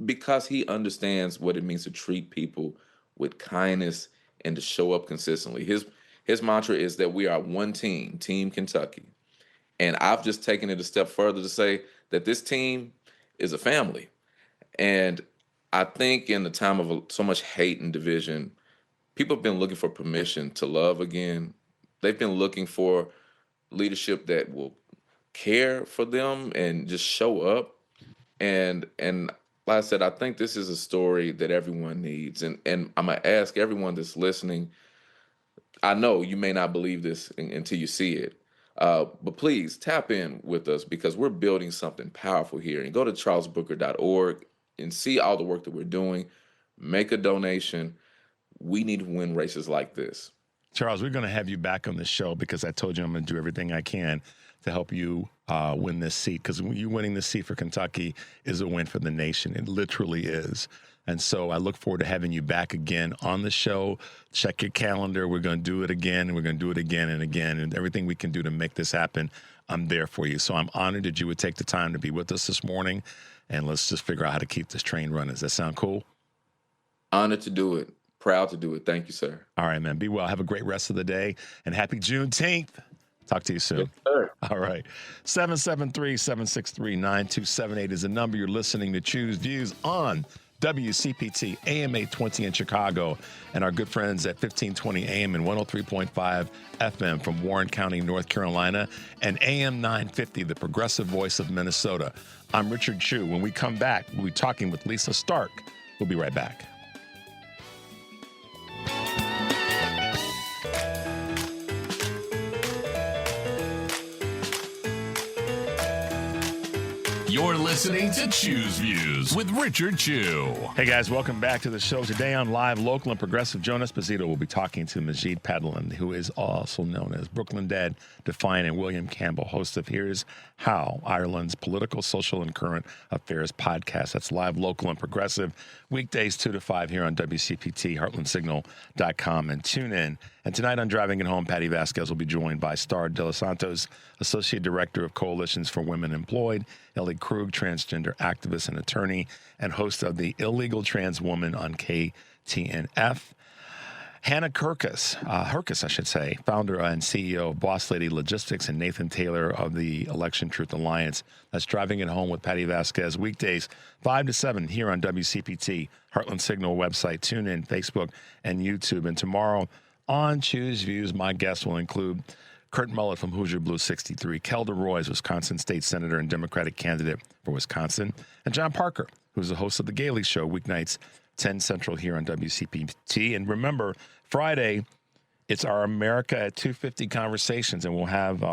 because he understands what it means to treat people with kindness and to show up consistently. His mantra is that we are one team, Team Kentucky. And I've just taken it a step further to say that this team is a family. And I think in the time of so much hate and division, people have been looking for permission to love again. They've been looking for leadership that will care for them and just show up. And like I said, I think this is a story that everyone needs. And I'm going to ask everyone that's listening, I know you may not believe this until you see it. But please tap in with us because we're building something powerful here. And go to charlesbooker.org and see all the work that we're doing. Make a donation. We need to win races like this. Charles, we're going to have you back on the show because I told you I'm going to do everything I can to help you win this seat, because you winning this seat for Kentucky is a win for the nation. It literally is. And so I look forward to having you back again on the show. Check your calendar. We're going to do it again, and we're going to do it again and again. And everything we can do to make this happen, I'm there for you. So I'm honored that you would take the time to be with us this morning. And let's just figure out how to keep this train running. Does that sound cool? Honored to do it. Proud to do it. Thank you, sir. All right, man. Be well. Have a great rest of the day. And happy Juneteenth. Talk to you soon. Yes, sir. All right. 773-763-9278 is the number. You're listening to Choose Views on WCPT AM 820 in Chicago, and our good friends at 1520 AM and 103.5 FM from Warren County, North Carolina, and AM 950, the progressive voice of Minnesota. I'm Richard Chu. When we come back, we'll be talking with Lisa Stark. We'll be right back. You're listening to Choose Views with Richard Chu. Hey guys, welcome back to the show. Today on Live, local and progressive, Joan Esposito will be talking to Majid Padlin, who is also known as Brooklyn Dad Defiant, and William Campbell, host of Here's How, Ireland's political, social, and current affairs podcast. That's Live, local, and progressive, weekdays 2 to 5 here on WCPT, heartlandsignal.com, and tune in. And tonight on Driving It Home, Patty Vasquez will be joined by Star De Los Santos, Associate Director of Coalitions for Women Employed, Ellie Krug, transgender activist and attorney, and host of the Illegal Trans Woman on KTNF. Hannah Herkus, founder and CEO of Boss Lady Logistics, and Nathan Taylor of the Election Truth Alliance. That's Driving It Home with Patty Vasquez, weekdays 5 to 7 here on WCPT, Heartland Signal website, tune in, Facebook, and YouTube. And tomorrow on Choose Views, my guests will include Kurt Mullett from Hoosier Blue 63, Kelda Roys, Wisconsin State Senator and Democratic candidate for Wisconsin, and John Parker, who's the host of The Gailey Show, weeknights 10 Central here on WCPT. And remember, Friday, it's our America at 250 conversations, and we'll have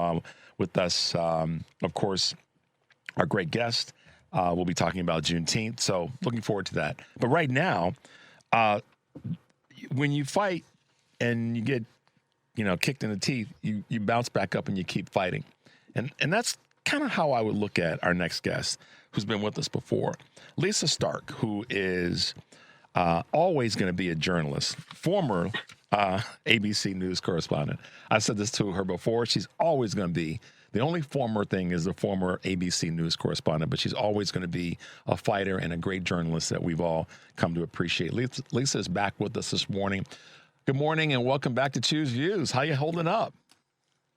with us, of course, our great guest. We'll be talking about Juneteenth, so looking forward to that. But right now, when you fight and you get, kicked in the teeth, you bounce back up and you keep fighting. And that's kind of how I would look at our next guest, who's been with us before. Lisa Stark, who is always going to be a journalist, former ABC News correspondent. I said this to her before. She's always going to be, the only former thing is a former ABC News correspondent, but she's always going to be a fighter and a great journalist that we've all come to appreciate. Lisa is back with us this morning. Good morning and welcome back to Choose Views. How you holding up?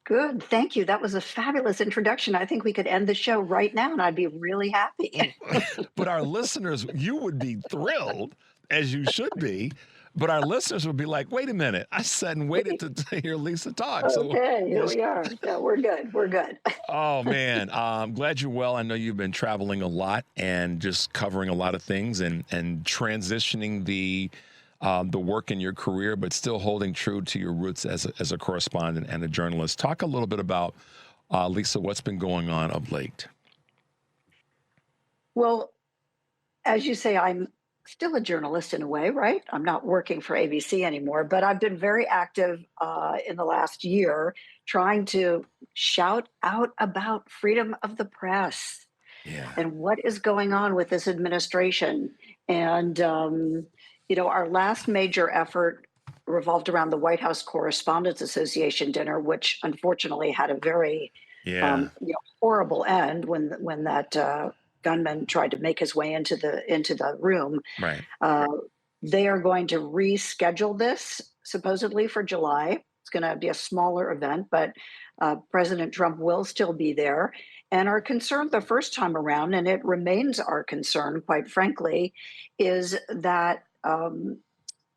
Good. Thank you. That was a fabulous introduction. I think we could end the show right now and I'd be really happy. But our listeners, you would be thrilled, as you should be. But our listeners would be like, wait a minute. I sat and waited to hear Lisa talk. Okay, here we are. Yeah, we're good. We're good. Oh, man. I'm glad you're well. I know you've been traveling a lot and just covering a lot of things and transitioning the work in your career, but still holding true to your roots as a correspondent and a journalist. Talk a little bit about, Lisa, what's been going on of late. Well, as you say, I'm still a journalist in a way, right? I'm not working for ABC anymore, but I've been very active in the last year trying to shout out about freedom of the press and what is going on with this administration. And, our last major effort revolved around the White House Correspondents Association dinner, which unfortunately had a very horrible end when that gunman tried to make his way into the room. Right. They are going to reschedule this supposedly for July. It's going to be a smaller event, but President Trump will still be there. And our concern the first time around, and it remains our concern, quite frankly, is that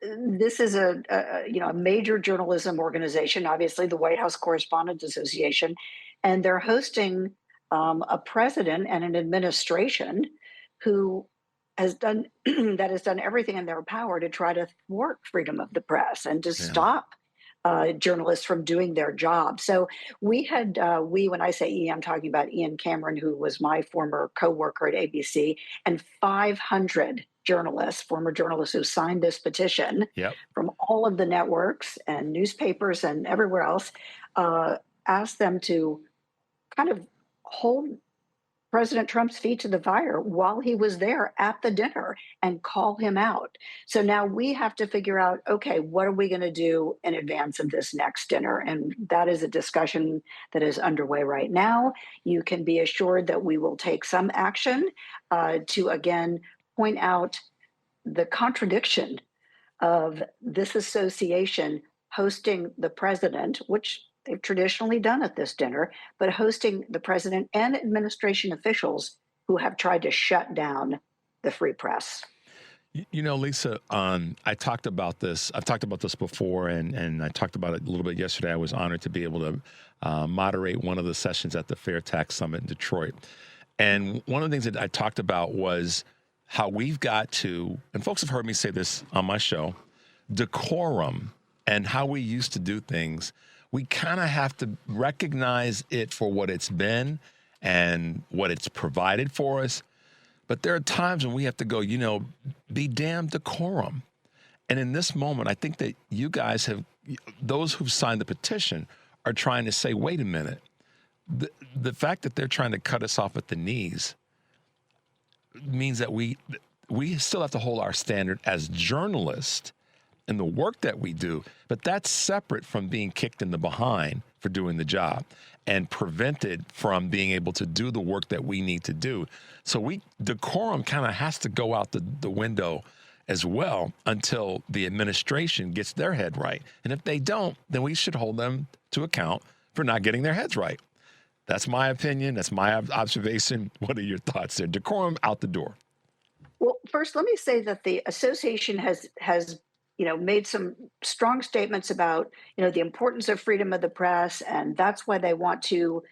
this is a major journalism organization, obviously the White House Correspondents Association, and they're hosting a president and an administration who has done everything in their power to try to thwart freedom of the press and to stop journalists from doing their job. So we had, when I say I'm talking about Ian Cameron, who was my former co-worker at ABC, and 500 journalists, former journalists who signed this petition from all of the networks and newspapers and everywhere else, asked them to kind of hold President Trump's feet to the fire while he was there at the dinner and call him out. So now we have to figure out, okay, what are we going to do in advance of this next dinner? And that is a discussion that is underway right now. You can be assured that we will take some action to, again, point out the contradiction of this association hosting the president, which they've traditionally done at this dinner, but hosting the president and administration officials who have tried to shut down the free press. You know, Lisa, I talked about this. I've talked about this before, and I talked about it a little bit yesterday. I was honored to be able to moderate one of the sessions at the Fair Tax Summit in Detroit. And one of the things that I talked about was how we've got to, and folks have heard me say this on my show, decorum and how we used to do things. We kind of have to recognize it for what it's been and what it's provided for us. But there are times when we have to go, you know, be damn decorum. And in this moment, I think that you guys have, those who've signed the petition are trying to say, wait a minute, the fact that they're trying to cut us off at the knees means that we still have to hold our standard as journalists in the work that we do, but that's separate from being kicked in the behind for doing the job and prevented from being able to do the work that we need to do. So decorum kind of has to go out the window as well until the administration gets their head right. And if they don't, then we should hold them to account for not getting their heads right. That's my opinion. That's my observation. What are your thoughts there? Decorum out the door. Well, first, let me say that the association has made some strong statements about, the importance of freedom of the press. And that's why they want to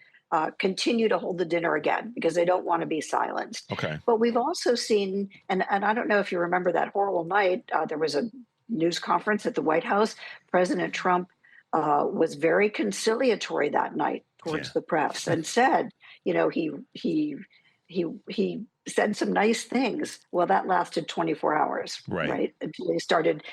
continue to hold the dinner again, because they don't want to be silenced. Okay. But we've also seen, and I don't know if you remember that horrible night, there was a news conference at the White House. President Trump was very conciliatory that night towards the press and said, he said some nice things. Well, that lasted 24 hours, right? Until he started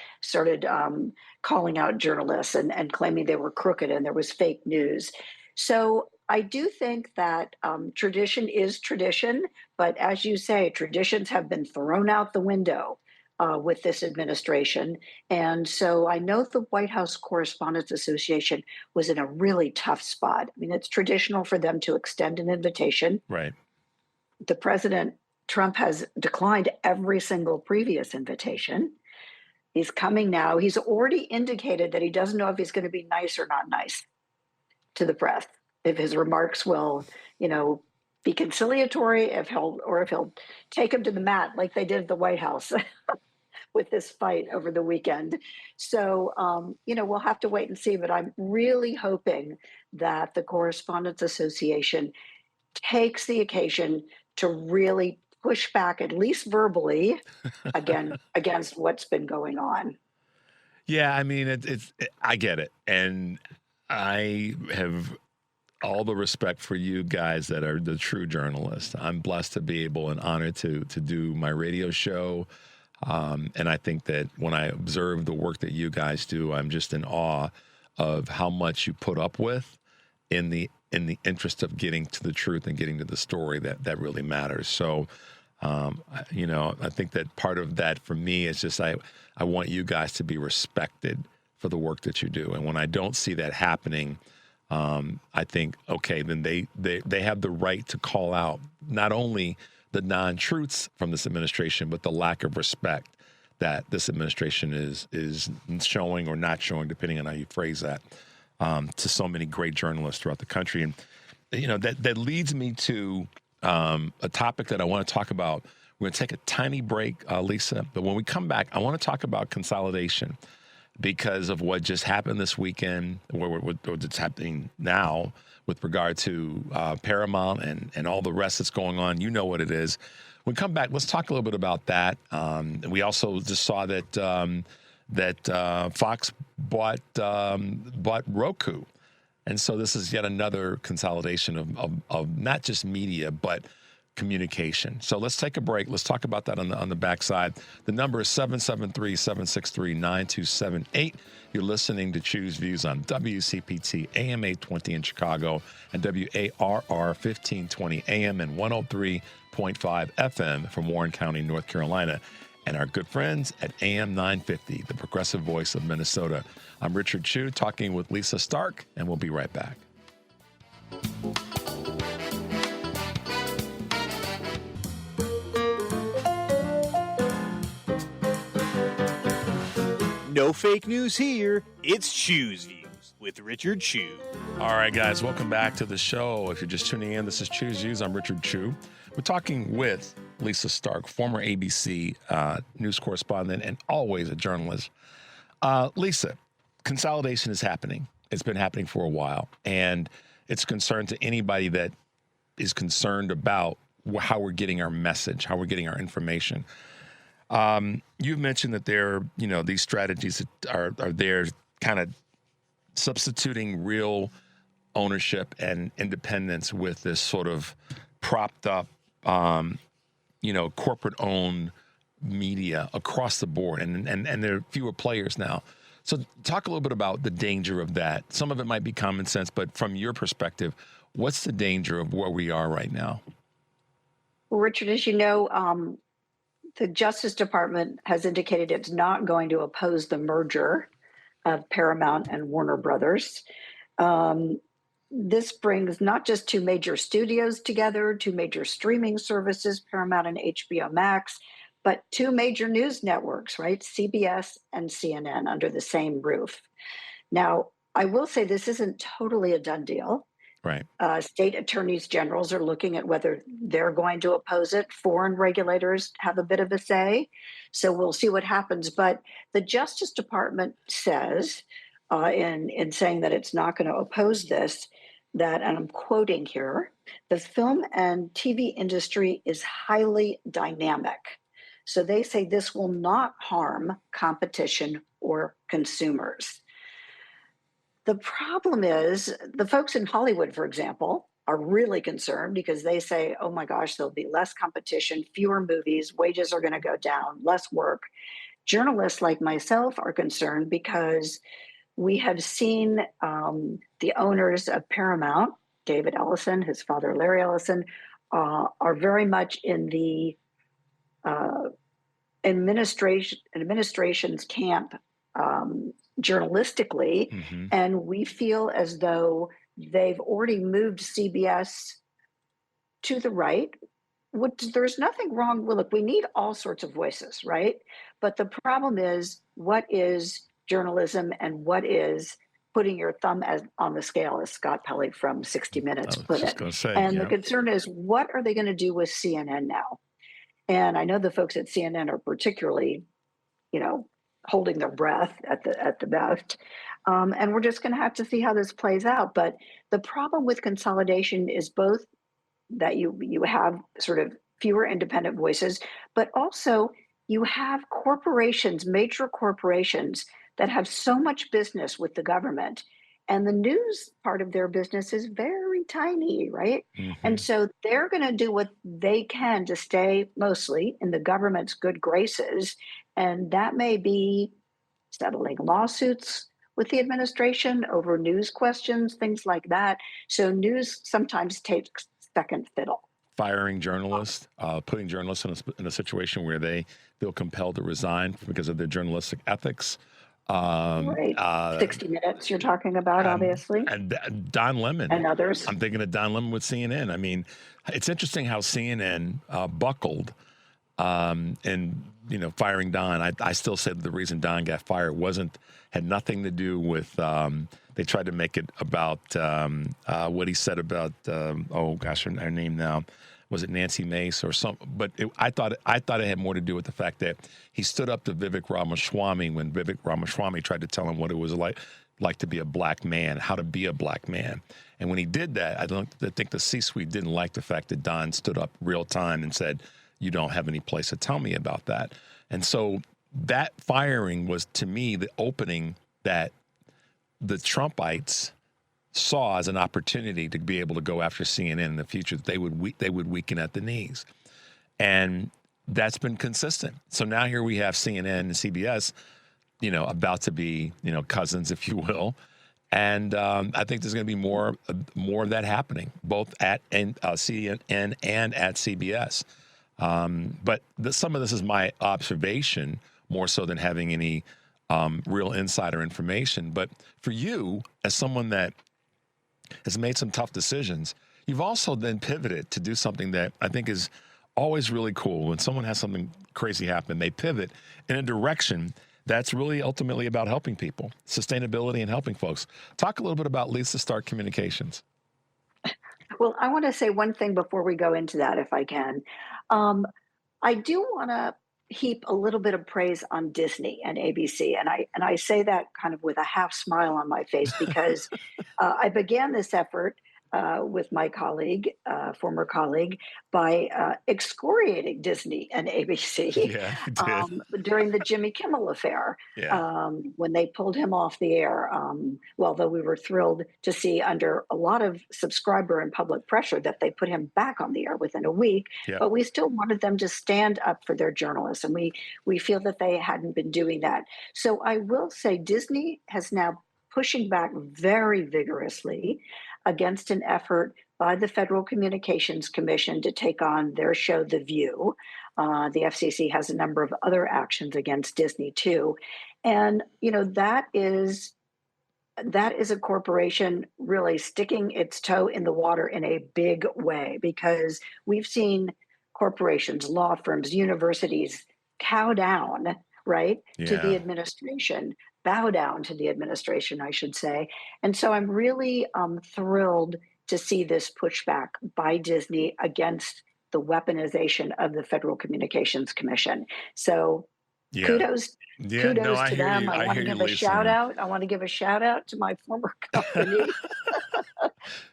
calling out journalists and claiming they were crooked and there was fake news. So I do think that tradition is tradition, but as you say, traditions have been thrown out the window with this administration. And so I know the White House Correspondents Association was in a really tough spot. I mean, it's traditional for them to extend an invitation. Right. The president, Trump, has declined every single previous invitation. He's coming now. He's already indicated that he doesn't know if he's going to be nice or not nice to the press, if his remarks will, be conciliatory, if he'll take him to the mat like they did at the White House with this fight over the weekend. So, we'll have to wait and see. But I'm really hoping that the Correspondents Association takes the occasion to really push back, at least verbally, against what's been going on. Yeah, I mean, I get it. And I have all the respect for you guys that are the true journalists. I'm blessed to be able and honored to do my radio show. And I think that when I observe the work that you guys do, I'm just in awe of how much you put up with in the interest of getting to the truth and getting to the story that really matters. So, I think that part of that for me is just I want you guys to be respected for the work that you do. And when I don't see that happening, I think, okay, then they have the right to call out not only the non-truths from this administration, but the lack of respect that this administration is showing or not showing, depending on how you phrase that, to so many great journalists throughout the country. And, that leads me to a topic that I want to talk about. We're going to take a tiny break, Lisa, but when we come back, I want to talk about consolidation because of what just happened this weekend, or what's happening now with regard to Paramount and all the rest that's going on. You know what it is. When we come back, let's talk a little bit about that. We also just saw that that Fox bought Roku. And so this is yet another consolidation of not just media, but communication. So let's take a break. Let's talk about that on the backside. The number is 773-763-9278. You're listening to Choose Views on WCPT AM 820 in Chicago and WARR 1520 AM and 103.5 FM from Warren County, North Carolina, and our good friends at AM 950, the progressive voice of Minnesota. I'm Richard Chu, talking with Lisa Stark, and we'll be right back. No fake news here. It's Choose Views with Richard Chu. All right, guys, welcome back to the show. If you're just tuning in, this is Choose Views. I'm Richard Chu. We're talking with Lisa Stark, former ABC news correspondent and always a journalist. Lisa, consolidation is happening. It's been happening for a while, and it's a concern to anybody that is concerned about how we're getting our message, how we're getting our information. You've mentioned that these strategies are there kind of substituting real ownership and independence with this sort of propped up, corporate-owned media across the board, and there are fewer players now. So talk a little bit about the danger of that. Some of it might be common sense, but from your perspective, what's the danger of where we are right now? Well, Richard, as you know, the Justice Department has indicated it's not going to oppose the merger of Paramount and Warner Brothers. This brings not just two major studios together, two major streaming services, Paramount and HBO Max, but two major news networks, right? CBS and CNN under the same roof. Now, I will say this isn't totally a done deal. Right. State attorneys generals are looking at whether they're going to oppose it. Foreign regulators have a bit of a say. So we'll see what happens. But the Justice Department says, in saying that it's not going to oppose this, that, and I'm quoting here, the film and TV industry is highly dynamic. So they say this will not harm competition or consumers. The problem is the folks in Hollywood, for example, are really concerned because they say, oh my gosh, there'll be less competition, fewer movies, wages are going to go down, less work. Journalists like myself are concerned because we have seen the owners of Paramount, David Ellison, his father, Larry Ellison, are very much in the administration's camp journalistically, and we feel as though they've already moved CBS to the right. There's nothing wrong with, look, we need all sorts of voices, right? But the problem is, what is journalism and what is putting your thumb on the scale, as Scott Pelley from 60 Minutes put it. The concern is, what are they going to do with CNN now? And I know the folks at CNN are particularly, holding their breath at the best. And we're just going to have to see how this plays out. But the problem with consolidation is both that you have sort of fewer independent voices, but also you have corporations, major corporations that have so much business with the government. And the news part of their business is very tiny, right? And so they're going to do what they can to stay mostly in the government's good graces. And that may be settling lawsuits with the administration over news questions, things like that. So news sometimes takes second fiddle. Firing journalists, putting journalists in a situation where they feel compelled to resign because of their journalistic ethics. Right. 60 Minutes you're talking about, obviously. And Don Lemon. And others. I'm thinking of Don Lemon with CNN. I mean, it's interesting how CNN buckled and, firing Don. I still say that the reason Don got fired had nothing to do with, they tried to make it about what he said about, her name now. Was it Nancy Mace or something? But I thought it had more to do with the fact that he stood up to Vivek Ramaswamy when Vivek Ramaswamy tried to tell him what it was like to be a black man, how to be a black man. And when he did that, I think the C-suite didn't like the fact that Don stood up real time and said, "You don't have any place to tell me about that." And so that firing was, to me, the opening that the Trumpites saw as an opportunity to be able to go after CNN in the future. They would weaken at the knees. And that's been consistent. So now here we have CNN and CBS, about to be, cousins, if you will. And I think there's going to be more of that happening, both at CNN and at CBS. But some of this is my observation more so than having any real insider information. But for you, as someone that has made some tough decisions, you've also then pivoted to do something that I think is always really cool. When someone has something crazy happen, they pivot in a direction that's really ultimately about helping people, sustainability and helping folks. Talk a little bit about Lisa Stark Communications. Well, I want to say one thing before we go into that, if I can. I do want to heap a little bit of praise on Disney and ABC, and I say that kind of with a half smile on my face because I began this effort with my colleague, former colleague, by excoriating Disney and ABC during the Jimmy Kimmel affair, when they pulled him off the air. Well, though we were thrilled to see under a lot of subscriber and public pressure that they put him back on the air within a week, but we still wanted them to stand up for their journalists, and we feel that they hadn't been doing that. So I will say Disney has now pushing back very vigorously against an effort by the Federal Communications Commission to take on their show, The View. The FCC has a number of other actions against Disney too. And, that is a corporation really sticking its toe in the water in a big way, because we've seen corporations, law firms, universities cow down, right, to the administration. Bow down to the administration, I should say. And so I'm really thrilled to see this pushback by Disney against the weaponization of the Federal Communications Commission. So kudos to them. I want to give a shout out. I want to give a shout out to my former company.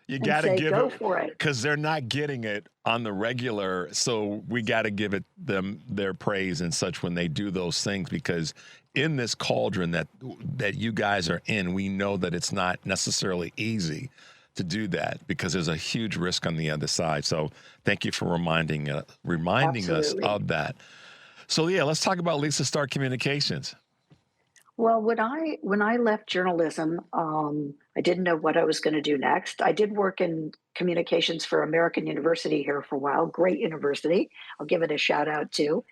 You got to give go for it, because they're not getting it on the regular. So we got to give them their praise and such when they do those things, because in this cauldron that you guys are in, we know that it's not necessarily easy to do that because there's a huge risk on the other side. So thank you for reminding us of that. So let's talk about Lisa Stark Communications. Well, when I left journalism, I didn't know what I was going to do next. I did work in communications for American University here for a while. Great university. I'll give it a shout out too.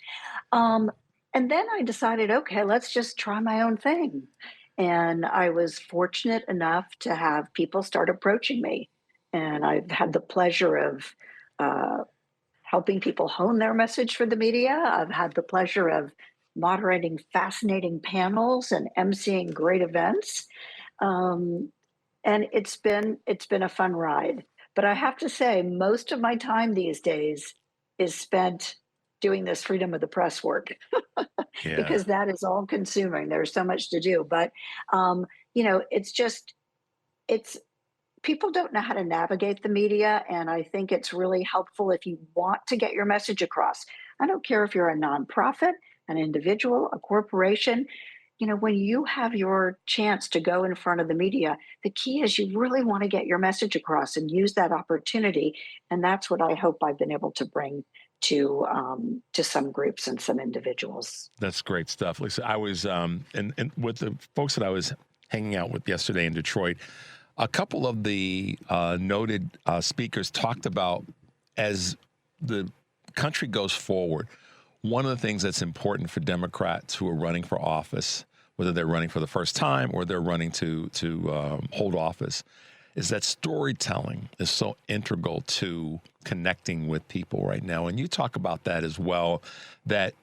And then I decided, okay, let's just try my own thing. And I was fortunate enough to have people start approaching me. And I've had the pleasure of helping people hone their message for the media. I've had the pleasure of moderating fascinating panels and emceeing great events. And it's been a fun ride. But I have to say, most of my time these days is spent doing this freedom of the press work because that is all consuming. There's so much to do, but it's people don't know how to navigate the media. And I think it's really helpful if you want to get your message across. I don't care if you're a nonprofit, an individual, a corporation, when you have your chance to go in front of the media, the key is you really want to get your message across and use that opportunity. And that's what I hope I've been able to bring to some groups and some individuals. That's great stuff, Lisa. I was and with the folks that I was hanging out with yesterday in Detroit, a couple of the noted speakers talked about, as the country goes forward, one of the things that's important for Democrats who are running for office, whether they're running for the first time or they're running to hold office, is that storytelling is so integral to connecting with people right now. And you talk about that as well, that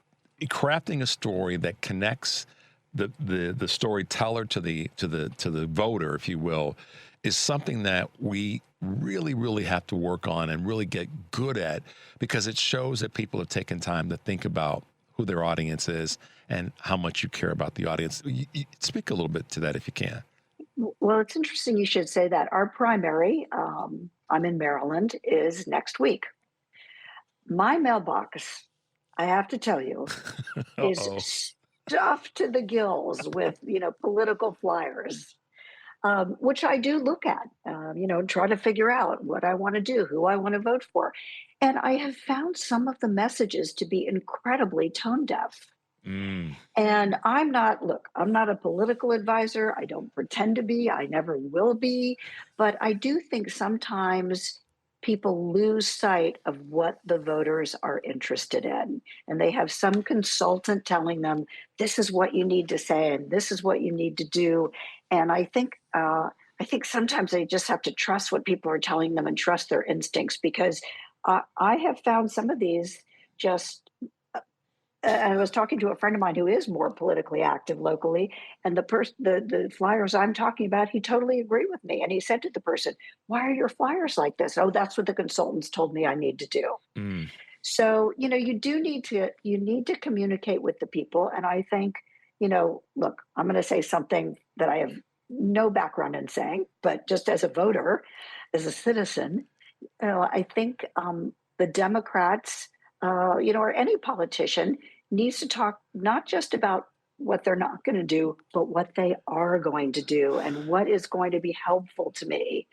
crafting a story that connects the storyteller to the voter, if you will, is something that we really, really have to work on and really get good at, because it shows that people have taken time to think about who their audience is and how much you care about the audience. You speak a little bit to that if you can. Well, it's interesting you should say that. Our primary, I'm in Maryland, is next week. My mailbox, I have to tell you, is stuffed to the gills with, political flyers, which I do look at, try to figure out what I want to do, who I want to vote for. And I have found some of the messages to be incredibly tone deaf. And I'm not a political advisor. I don't pretend to be. I never will be. But I do think sometimes people lose sight of what the voters are interested in. And they have some consultant telling them, this is what you need to say, and this is what you need to do. And I think sometimes they just have to trust what people are telling them and trust their instincts, because I have found some of these just. I was talking to a friend of mine who is more politically active locally, and the flyers I'm talking about, he totally agreed with me. And he said to the person, "Why are your flyers like this?" "Oh, that's what the consultants told me I need to do." So, you need to communicate with the people. And I think, look, I'm going to say something that I have no background in saying, but just as a voter, as a citizen, I think the Democrats, or any politician needs to talk not just about what they're not going to do, but what they are going to do and what is going to be helpful to me.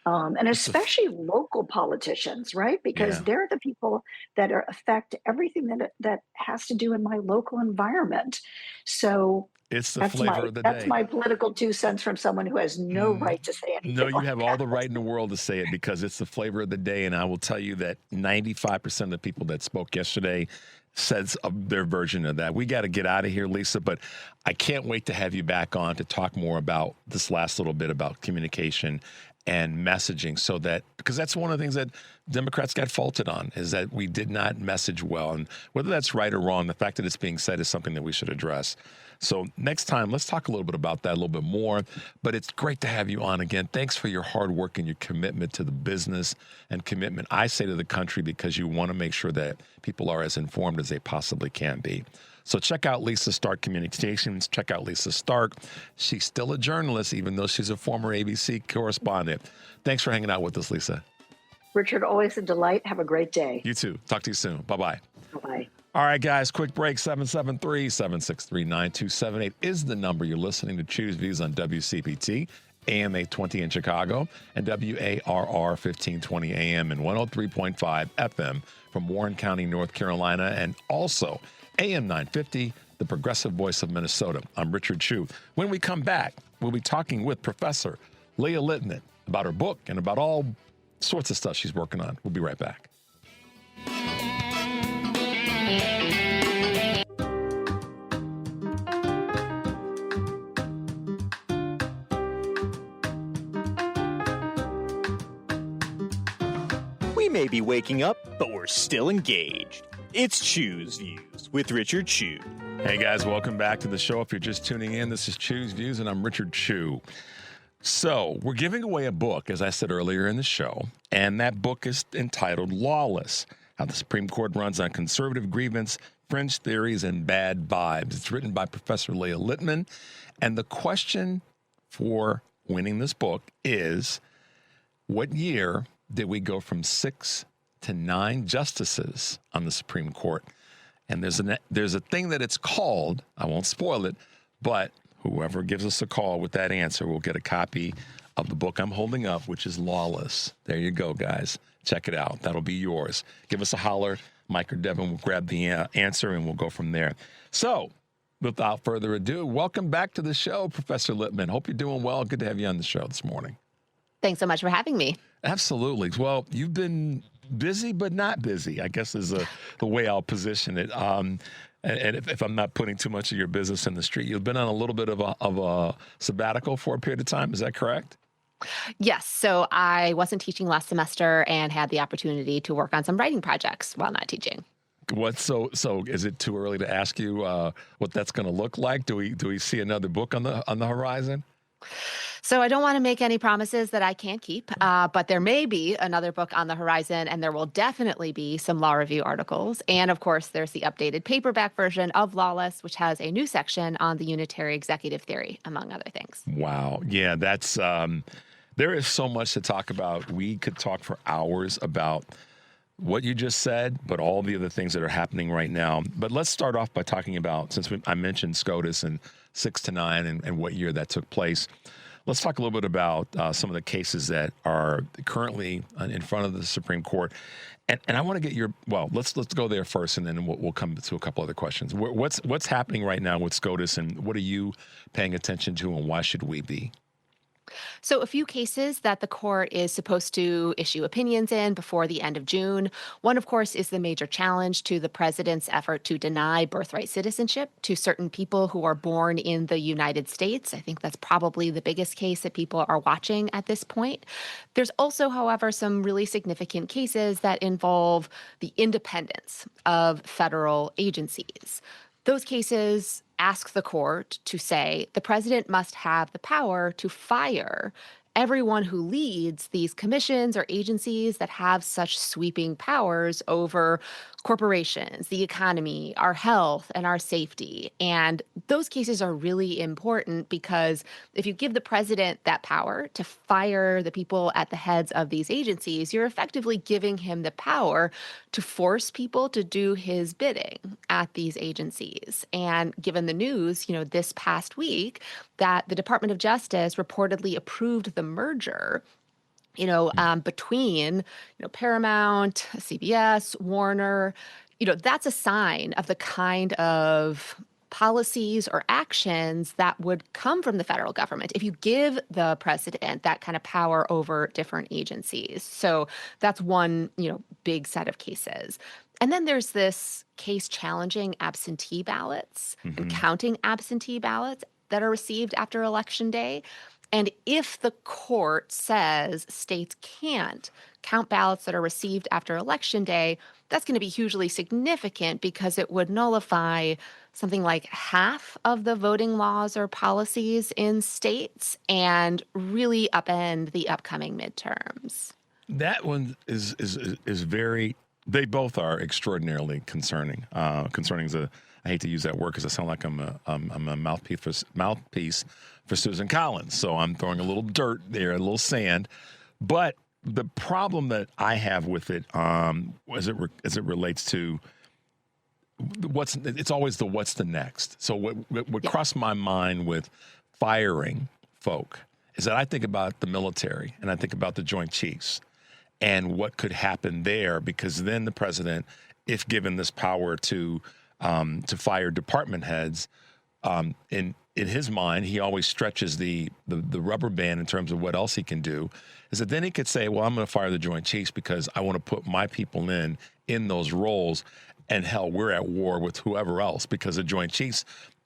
And especially local politicians, right? Because they're the people that affect everything that has to do in my local environment. So it's the flavor of the day. That's my political 2 cents from someone who has no right to say anything. No, you have all the right in the world to say it, because it's the flavor of the day. And I will tell you that 95% of the people that spoke yesterday says their version of that. We got to get out of here, Lisa, but I can't wait to have you back on to talk more about this last little bit about communication and messaging, because that's one of the things that Democrats got faulted on, is that we did not message well. And whether that's right or wrong, the fact that it's being said is something that we should address. So next time, let's talk a little bit about that a little bit more. But it's great to have you on again. Thanks for your hard work and your commitment to the business and commitment, I say, to the country, because you want to make sure that people are as informed as they possibly can be. So check out Lisa Stark Communications. Check out Lisa Stark. She's still a journalist, even though she's a former ABC correspondent. Thanks for hanging out with us, Lisa. Richard, always a delight. Have a great day. You too. Talk to you soon. Bye-bye. Bye-bye. All right, guys, quick break. 773-763-9278 is the number. You're listening to Choose Views on WCPT, AM 820 in Chicago, and WARR 1520 AM and 103.5 FM from Warren County, North Carolina, and also AM 950, the progressive voice of Minnesota. I'm Richard Chu. When we come back, we'll be talking with Professor Leah Littman about her book and about all sorts of stuff she's working on. We'll be right back. We may be waking up, but we're still engaged. It's Choose Views with Richard Chu. Hey guys, welcome back to the show. If you're just tuning in, this is Choose Views, and I'm Richard Chu. So we're giving away a book, as I said earlier in the show, and that book is entitled Lawless: How the Supreme Court Runs on Conservative Grievance, Fringe Theories, and Bad Vibes. It's written by Professor Leah Littman, and the question for winning this book is, what year did we go from 6 to 9 justices on the Supreme Court? And there's a thing that it's called, I won't spoil it, but whoever gives us a call with that answer will get a copy of the book I'm holding up, which is Lawless. There you go, guys. Check it out. That'll be yours. Give us a holler. Mike or Devin will grab the answer, and we'll go from there. So, without further ado, welcome back to the show, Professor Littman. Hope you're doing well. Good to have you on the show this morning. Thanks so much for having me. Absolutely. Well, you've been busy, but not busy, I guess is the way I'll position it. And if I'm not putting too much of your business in the street, you've been on a little bit of a sabbatical for a period of time. Is that correct? Yes. So I wasn't teaching last semester and had the opportunity to work on some writing projects while not teaching. So is it too early to ask you what that's going to look like? Do we see another book on the horizon? So I don't want to make any promises that I can't keep, but there may be another book on the horizon, and there will definitely be some law review articles. And of course, there's the updated paperback version of Lawless, which has a new section on the unitary executive theory, among other things. Wow. Yeah, that's there is so much to talk about. We could talk for hours about what you just said, but all the other things that are happening right now. But let's start off by talking about, since I mentioned SCOTUS and 6 to 9 and what year that took place, let's talk a little bit about some of the cases that are currently in front of the Supreme Court. And I want to get let's go there first, and then we'll come to a couple other questions. What's happening right now with SCOTUS, and what are you paying attention to, and why should we be? So, a few cases that the court is supposed to issue opinions in before the end of June. One, of course, is the major challenge to the president's effort to deny birthright citizenship to certain people who are born in the United States. I think that's probably the biggest case that people are watching at this point. There's also, however, some really significant cases that involve the independence of federal agencies. Those cases ask the court to say the president must have the power to fire everyone who leads these commissions or agencies that have such sweeping powers over corporations, the economy, our health, and our safety. And those cases are really important because if you give the president that power to fire the people at the heads of these agencies, you're effectively giving him the power to force people to do his bidding at these agencies. And given the news, this past week that the Department of Justice reportedly approved the merger between, Paramount, CBS, Warner, that's a sign of the kind of policies or actions that would come from the federal government if you give the president that kind of power over different agencies. So that's one, big set of cases. And then there's this case challenging absentee ballots and counting absentee ballots that are received after Election Day. And if the court says states can't count ballots that are received after Election Day, that's going to be hugely significant because it would nullify something like half of the voting laws or policies in states and really upend the upcoming midterms. That one is very. They both are extraordinarily concerning. Concerning is I hate to use that word because I sound like I'm a mouthpiece for Susan Collins. So I'm throwing a little dirt there, a little sand. But the problem that I have with it, as it relates to it's always what's the next. So what crossed my mind with firing folk is that I think about the military and I think about the Joint Chiefs and what could happen there, because then the president, if given this power to fire department heads, in his mind, he always stretches the rubber band in terms of what else he can do, is that then he could say, well, I'm going to fire the Joint Chiefs because I want to put my people in those roles. And hell, we're at war with whoever else, because the Joint Chiefs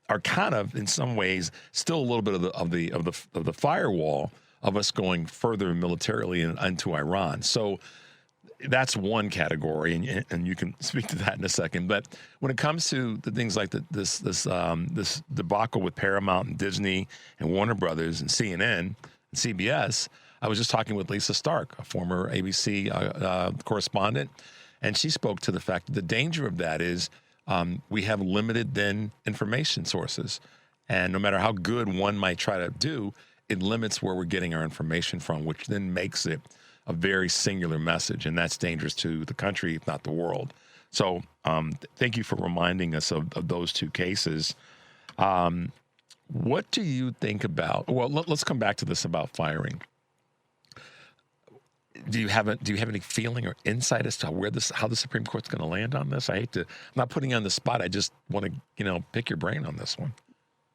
are kind of, in some ways, still a little bit of the firewall of us going further militarily into Iran. So that's one category, and you can speak to that in a second. But when it comes to the things like this debacle with Paramount and Disney and Warner Brothers and CNN and CBS, I was just talking with Lisa Stark, a former ABC correspondent, and she spoke to the fact that the danger of that is we have limited then information sources, and no matter how good one might try to do, it limits where we're getting our information from, which then makes it a very singular message, and that's dangerous to the country, if not the world. So thank you for reminding us of those two cases. What do you think about, well, let's come back to this about firing. Do you have any feeling or insight as to how the Supreme Court's going to land on this? I'm not putting you on the spot. I just want to, pick your brain on this one.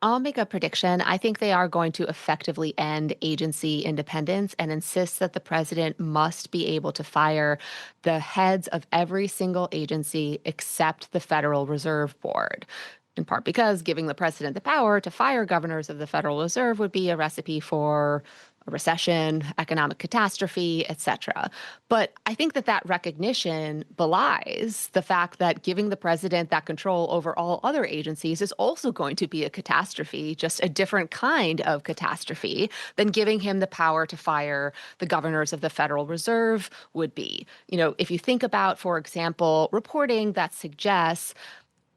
I'll make a prediction. I think they are going to effectively end agency independence and insist that the president must be able to fire the heads of every single agency except the Federal Reserve Board, in part because giving the president the power to fire governors of the Federal Reserve would be a recipe for a recession, economic catastrophe, etc. But I think that recognition belies the fact that giving the president that control over all other agencies is also going to be a catastrophe, just a different kind of catastrophe than giving him the power to fire the governors of the Federal Reserve would be. If you think about, for example, reporting that suggests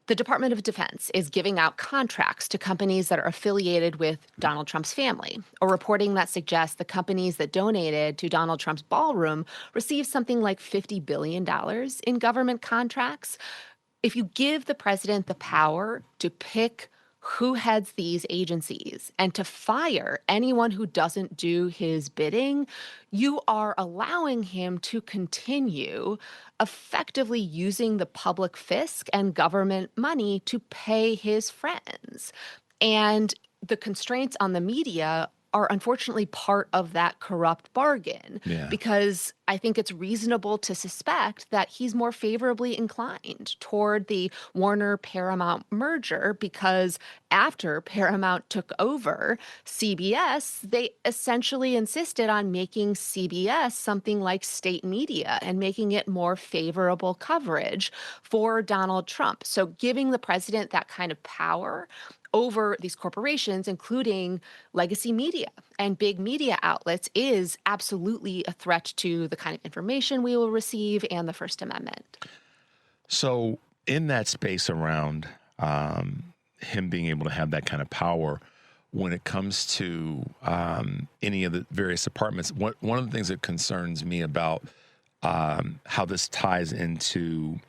The Department of Defense is giving out contracts to companies that are affiliated with Donald Trump's family. A reporting that suggests the companies that donated to Donald Trump's ballroom received something like $50 billion in government contracts. If you give the president the power to pick who heads these agencies and to fire anyone who doesn't do his bidding, you are allowing him to continue effectively using the public fisc and government money to pay his friends. And the constraints on the media are unfortunately part of that corrupt bargain, because I think it's reasonable to suspect that he's more favorably inclined toward the Warner-Paramount merger, because after Paramount took over CBS, they essentially insisted on making CBS something like state media and making it more favorable coverage for Donald Trump. So giving the president that kind of power over these corporations, including legacy media and big media outlets, is absolutely a threat to the kind of information we will receive and the First Amendment. So in that space around him being able to have that kind of power, when it comes to any of the various departments, one of the things that concerns me about how this ties into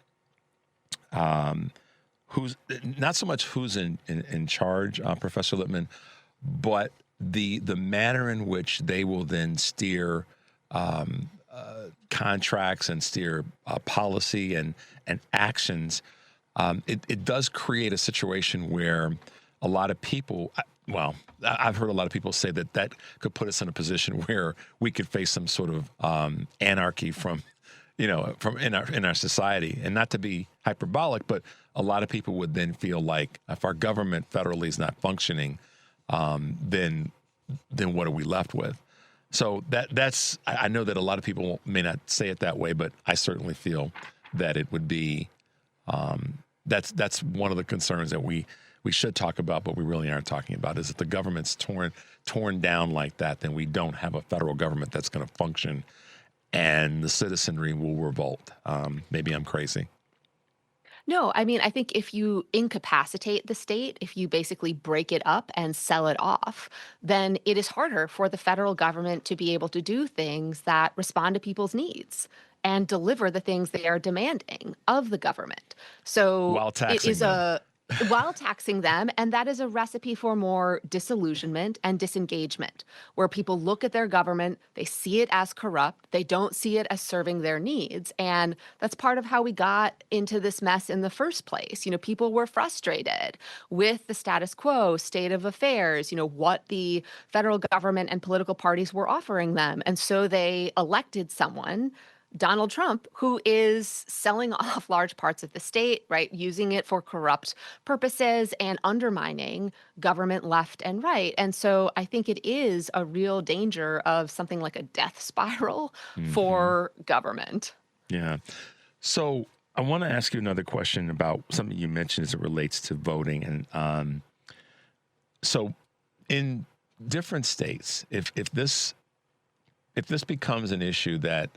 who's not so much who's in charge, Professor Lippman, but the manner in which they will then steer contracts and steer policy and actions. It does create a situation where a lot of people, I've heard a lot of people say that could put us in a position where we could face some sort of anarchy from in our society. And not to be hyperbolic, but a lot of people would then feel like if our government federally is not functioning, then what are we left with? So that's I know that a lot of people may not say it that way, but I certainly feel that it would be that's one of the concerns that we should talk about, but we really aren't talking about, is if the government's torn down like that, then we don't have a federal government that's going to function, and the citizenry will revolt. Maybe I'm crazy. No, I mean, I think if you incapacitate the state, if you basically break it up and sell it off, then it is harder for the federal government to be able to do things that respond to people's needs and deliver the things they are demanding of the government. So while taxing it is them. While taxing them, and that is a recipe for more disillusionment and disengagement, where people look at their government, they see it as corrupt, they don't see it as serving their needs, and that's part of how we got into this mess in the first place. People were frustrated with the status quo, state of affairs, what the federal government and political parties were offering them, and so they elected someone, Donald Trump, who is selling off large parts of the state, right, using it for corrupt purposes and undermining government left and right. And so I think it is a real danger of something like a death spiral for government. Yeah. So I want to ask you another question about something you mentioned as it relates to voting. And so in different states, if this becomes an issue that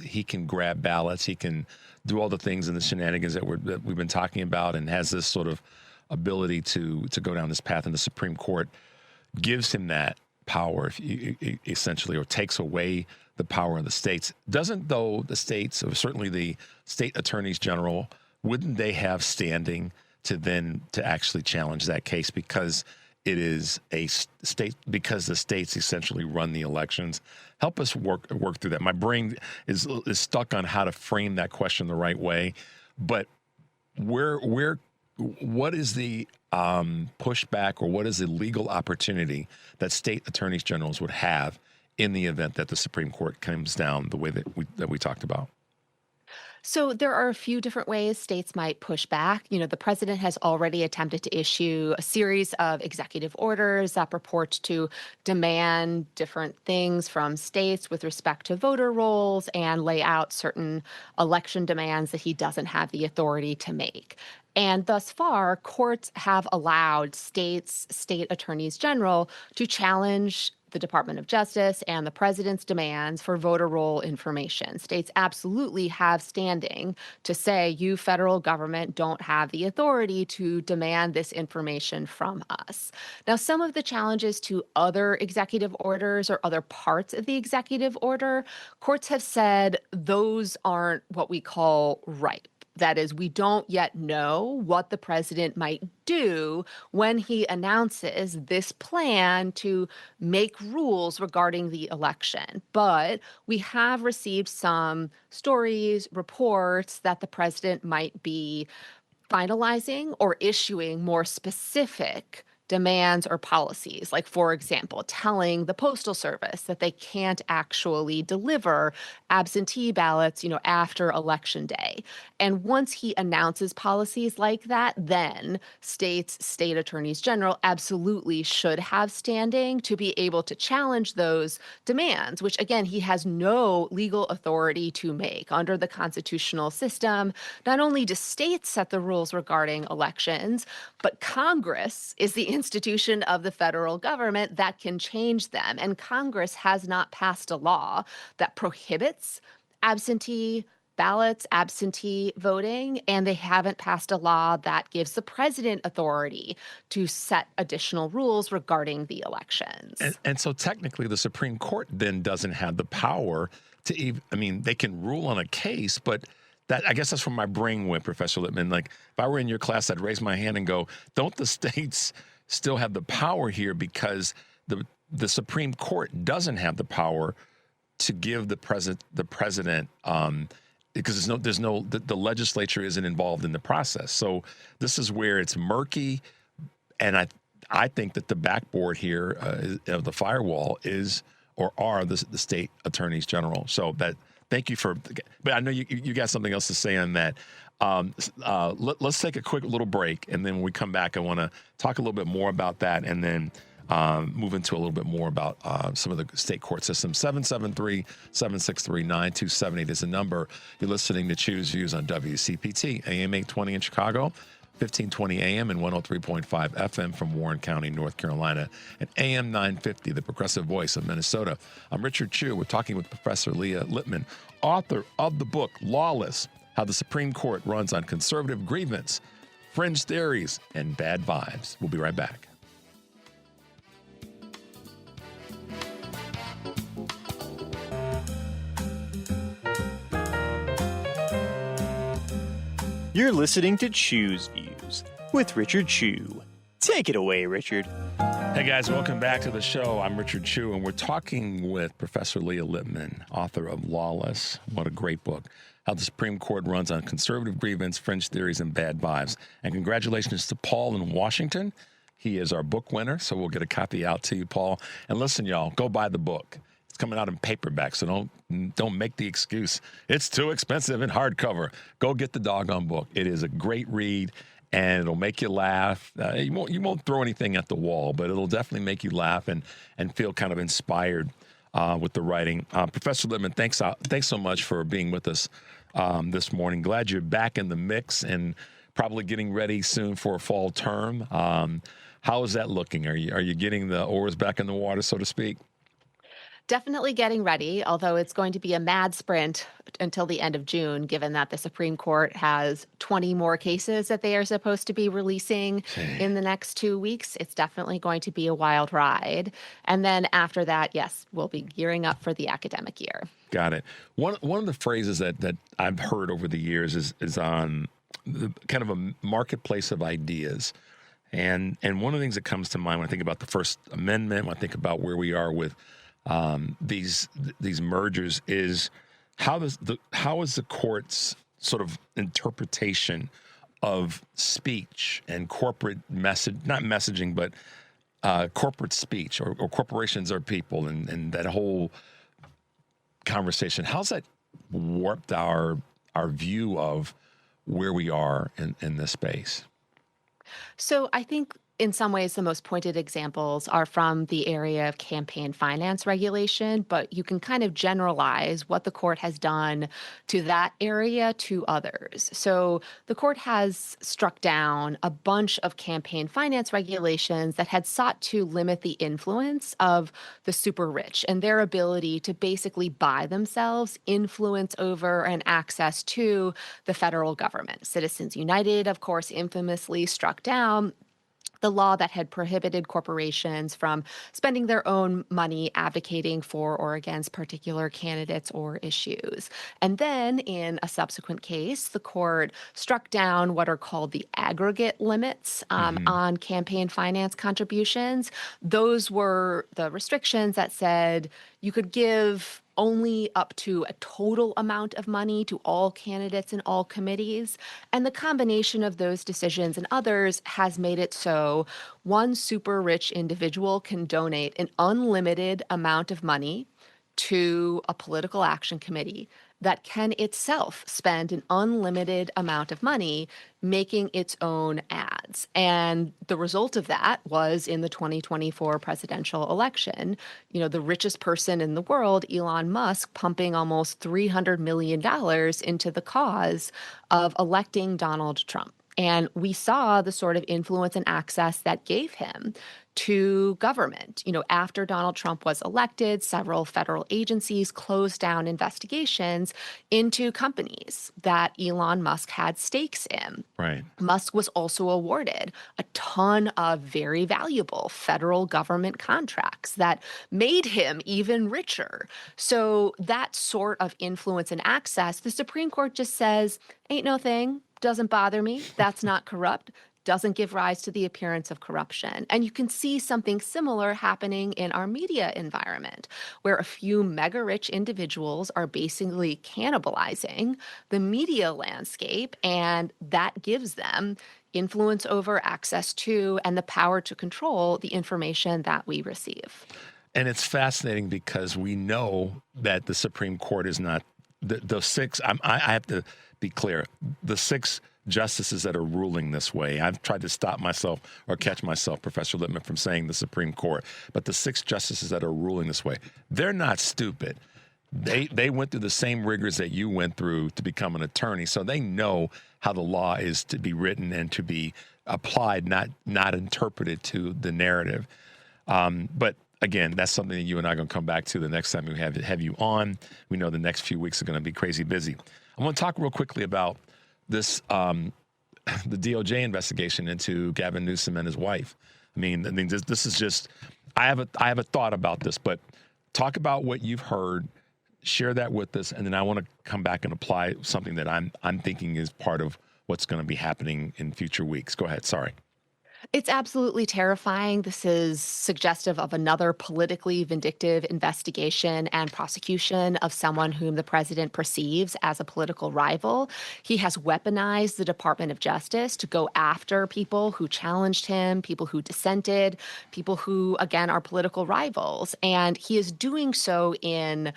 he can grab ballots, he can do all the things and the shenanigans that we've been talking about, and has this sort of ability to go down this path, and the Supreme Court gives him that power, essentially, or takes away the power of the states. Doesn't, though, the states, or certainly the state attorneys general, wouldn't they have standing to actually challenge that case, because it is a state, because the states essentially run the elections? Help us work through that. My brain is stuck on how to frame that question the right way. But what is the pushback, or what is the legal opportunity that state attorneys generals would have in the event that the Supreme Court comes down the way that we talked about? So there are a few different ways states might push back. The president has already attempted to issue a series of executive orders that purport to demand different things from states with respect to voter rolls and lay out certain election demands that he doesn't have the authority to make. And thus far, courts have allowed state attorneys general to challenge the Department of Justice and the president's demands for voter roll information. States absolutely have standing to say, you federal government don't have the authority to demand this information from us. Now, some of the challenges to other executive orders or other parts of the executive order, courts have said those aren't what we call ripe. That is, we don't yet know what the president might do when he announces this plan to make rules regarding the election. But we have received some stories, reports that the president might be finalizing or issuing more specific demands or policies, like, for example, telling the Postal Service that they can't actually deliver absentee ballots, after Election Day. And once he announces policies like that, then states, state attorneys general absolutely should have standing to be able to challenge those demands, which, again, he has no legal authority to make. Under the constitutional system, not only do states set the rules regarding elections, but Congress is the institution of the federal government that can change them. And Congress has not passed a law that prohibits absentee ballots, absentee voting, and they haven't passed a law that gives the president authority to set additional rules regarding the elections. And so technically the Supreme Court then doesn't have the power to even, they can rule on a case, but I guess that's where my brain went, Professor Lippman. Like, if I were in your class, I'd raise my hand and go, don't the states still have the power here, because the Supreme Court doesn't have the power to give the president because the legislature isn't involved in the process. So this is where it's murky, and I think that the backboard here of the firewall are the state attorneys general. So thank you but I know you got something else to say on that. Let's take a quick little break, and then when we come back, I want to talk a little bit more about that, and then move into a little bit more about some of the state court systems. 773-763-9278 is the number. You're listening to Choose Views on WCPT, AM 820 in Chicago, 1520 AM and 103.5 FM from Warren County, North Carolina, and AM 950, the progressive voice of Minnesota. I'm Richard Chu. We're talking with Professor Leah Lippman, author of the book Lawless: How the Supreme Court Runs on Conservative Grievance, Fringe Theories, and Bad Vibes. We'll be right back. You're listening to Choose Views with Richard Chu. Take it away, Richard. Hey guys, welcome back to the show. I'm Richard Chu, and we're talking with Professor Leah Lippman, author of Lawless. What a great book. How the Supreme Court Runs on Conservative Grievance, Fringe Theories, and Bad Vibes. And congratulations to Paul in Washington. He is our book winner, so we'll get a copy out to you, Paul. And listen, y'all, go buy the book. It's coming out in paperback, so don't make the excuse it's too expensive in hardcover. Go get the doggone book. It is a great read, and it'll make you laugh. You won't throw anything at the wall, but it'll definitely make you laugh and feel kind of inspired with the writing. Professor Lippman, thanks so much for being with us this morning. Glad you're back in the mix and probably getting ready soon for a fall term. How is that looking? Are you getting the oars back in the water, so to speak? Definitely getting ready, although it's going to be a mad sprint until the end of June, given that the Supreme Court has 20 more cases that they are supposed to be releasing in the next 2 weeks. It's definitely going to be a wild ride. And then after that, yes, we'll be gearing up for the academic year. Got it. One of the phrases that I've heard over the years is on kind of a marketplace of ideas. And one of the things that comes to mind when I think about the First Amendment, when I think about where we are with these mergers, is how is the court's sort of interpretation of speech and corporate not messaging, but corporate speech or corporations are people and that whole conversation. How's that warped our view of where we are in this space? So I think in some ways, the most pointed examples are from the area of campaign finance regulation, but you can kind of generalize what the court has done to that area to others. So the court has struck down a bunch of campaign finance regulations that had sought to limit the influence of the super rich and their ability to basically buy themselves influence over and access to the federal government. Citizens United, of course, infamously struck down the law that had prohibited corporations from spending their own money advocating for or against particular candidates or issues. And then in a subsequent case, the court struck down what are called the aggregate limits on campaign finance contributions. Those were the restrictions that said you could give only up to a total amount of money to all candidates and all committees. And the combination of those decisions and others has made it so one super rich individual can donate an unlimited amount of money to a political action committee that can itself spend an unlimited amount of money making its own ads. And the result of that was in the 2024 presidential election, the richest person in the world, Elon Musk, pumping almost $300 million into the cause of electing Donald Trump. And we saw the sort of influence and access that gave him to government. After Donald Trump was elected, several federal agencies closed down investigations into companies that Elon Musk had stakes in. Right. Musk was also awarded a ton of very valuable federal government contracts that made him even richer. So that sort of influence and access, the Supreme Court just says, ain't no thing, doesn't bother me, that's not corrupt, doesn't give rise to the appearance of corruption. And you can see something similar happening in our media environment, where a few mega-rich individuals are basically cannibalizing the media landscape, and that gives them influence over, access to, and the power to control the information that we receive. And it's fascinating because we know that the Supreme Court is not the six. I have to be clear. The six justices that are ruling this way, I've tried to stop myself or catch myself, Professor Lippman, from saying the Supreme Court, but the six justices that are ruling this way, they're not stupid. They went through the same rigors that you went through to become an attorney, so they know how the law is to be written and to be applied, not interpreted to the narrative. But again, that's something that you and I are going to come back to the next time we have you on. We know the next few weeks are going to be crazy busy. I want to talk real quickly about this, the DOJ investigation into Gavin Newsom and his wife. I mean, this is just, I have a thought about this, but talk about what you've heard, share that with us, and then I want to come back and apply something that I'm thinking is part of what's going to be happening in future weeks. Go ahead. Sorry. It's absolutely terrifying. This is suggestive of another politically vindictive investigation and prosecution of someone whom the president perceives as a political rival. He has weaponized the Department of Justice to go after people who challenged him, people who dissented, people who, again, are political rivals. And he is doing so in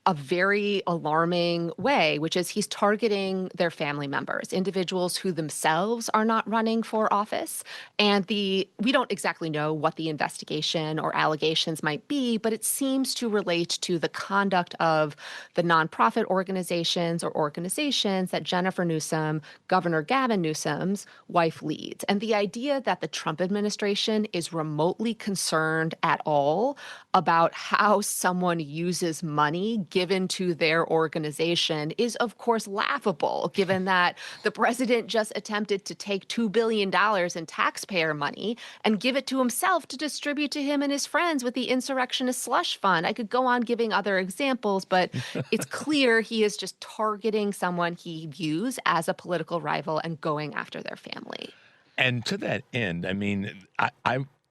a very alarming way, which is he's targeting their family members, individuals who themselves are not running for office. And we don't exactly know what the investigation or allegations might be, but it seems to relate to the conduct of the nonprofit organizations or organizations that Jennifer Newsom, Governor Gavin Newsom's wife, leads. And the idea that the Trump administration is remotely concerned at all about how someone uses money given to their organization is, of course, laughable, given that the president just attempted to take $2 billion in taxpayer money and give it to himself to distribute to him and his friends with the insurrectionist slush fund. I could go on giving other examples, but it's clear he is just targeting someone he views as a political rival and going after their family. And to that end, I mean,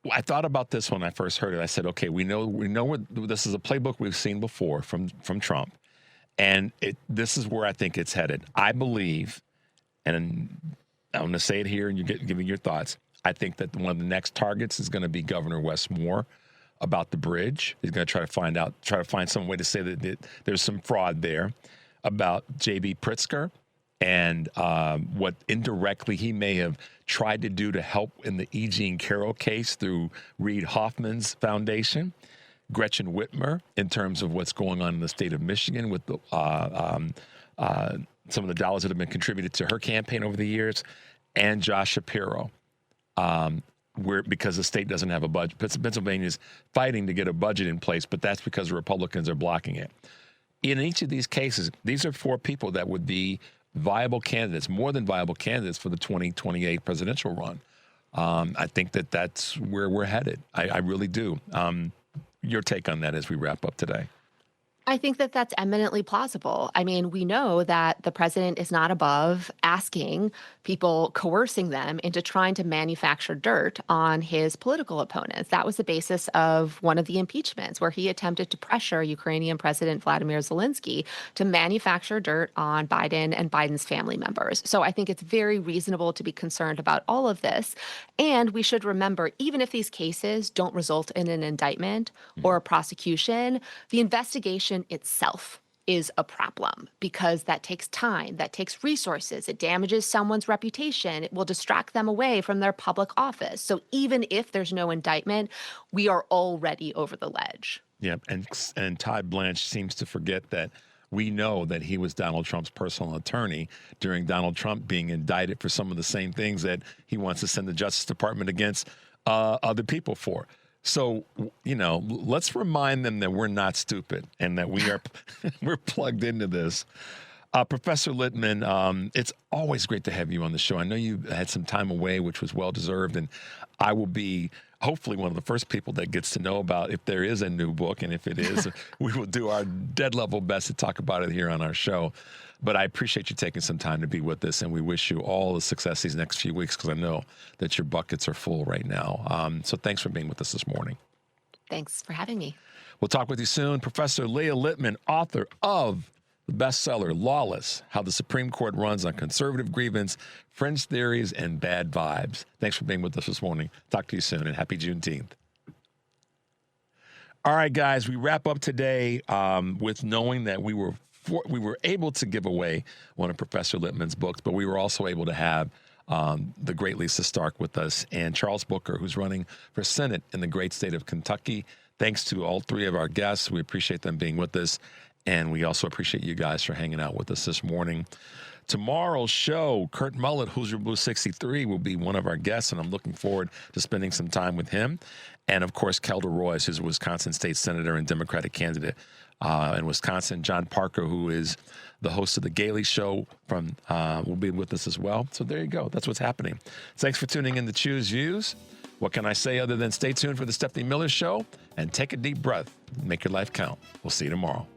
I thought about this when I first heard it. I said, okay, we know this is a playbook we've seen before from Trump. And this is where I think it's headed. I believe, and I'm going to say it here and you give me your thoughts. I think that one of the next targets is going to be Governor Wes Moore about the bridge. He's going to try to find some way to say that there's some fraud there. About J.B. Pritzker and what indirectly he may have tried to do to help in the E. Jean Carroll case through Reid Hoffman's foundation. Gretchen Whitmer, in terms of what's going on in the state of Michigan with the, some of the dollars that have been contributed to her campaign over the years, and Josh Shapiro, because the state doesn't have a budget. Pennsylvania's fighting to get a budget in place, but that's because the Republicans are blocking it. In each of these cases, these are 4 people that would be viable candidates, more than viable candidates for the 2028 presidential run. I think that that's where we're headed. I really do. Your take on that as we wrap up today? I think that that's eminently plausible. I mean, we know that the president is not above asking people, coercing them into trying to manufacture dirt on his political opponents. That was the basis of one of the impeachments, where he attempted to pressure Ukrainian President Vladimir Zelensky to manufacture dirt on Biden and Biden's family members. So I think it's very reasonable to be concerned about all of this. And we should remember, even if these cases don't result in an indictment or a prosecution, the investigation itself is a problem, because that takes time, that takes resources, it damages someone's reputation, it will distract them away from their public office. So even if there's no indictment, we are already over the ledge. Yeah, and Todd Blanche seems to forget that we know that he was Donald Trump's personal attorney during Donald Trump being indicted for some of the same things that he wants to send the Justice Department against other people for. So, let's remind them that we're not stupid and that we're plugged into this. Professor Littman, it's always great to have you on the show. I know you had some time away, which was well-deserved, and I will be hopefully one of the first people that gets to know about if there is a new book, and if it is, we will do our dead-level best to talk about it here on our show. But I appreciate you taking some time to be with us, and we wish you all the success these next few weeks, because I know that your buckets are full right now. So thanks for being with us this morning. Thanks for having me. We'll talk with you soon. Professor Leah Littman, author of the bestseller Lawless: How the Supreme Court Runs on Conservative Grievance, Fringe Theories, and Bad Vibes. Thanks for being with us this morning. Talk to you soon, and happy Juneteenth. All right, guys, we wrap up today with knowing that we were able to give away one of Professor Littman's books, but we were also able to have the great Lisa Stark with us, and Charles Booker, who's running for Senate in the great state of Kentucky. Thanks to all 3 of our guests. We appreciate them being with us, and we also appreciate you guys for hanging out with us this morning. Tomorrow's show, Kurt Mullett, Hoosier Blue 63, will be one of our guests, and I'm looking forward to spending some time with him. And, of course, Kelda Royce, who's a Wisconsin state senator and Democratic candidate in Wisconsin. John Parker, who is the host of The Gailey Show, will be with us as well. So there you go. That's what's happening. Thanks for tuning in to Choose Views. What can I say other than stay tuned for the Stephanie Miller Show and take a deep breath. Make your life count. We'll see you tomorrow.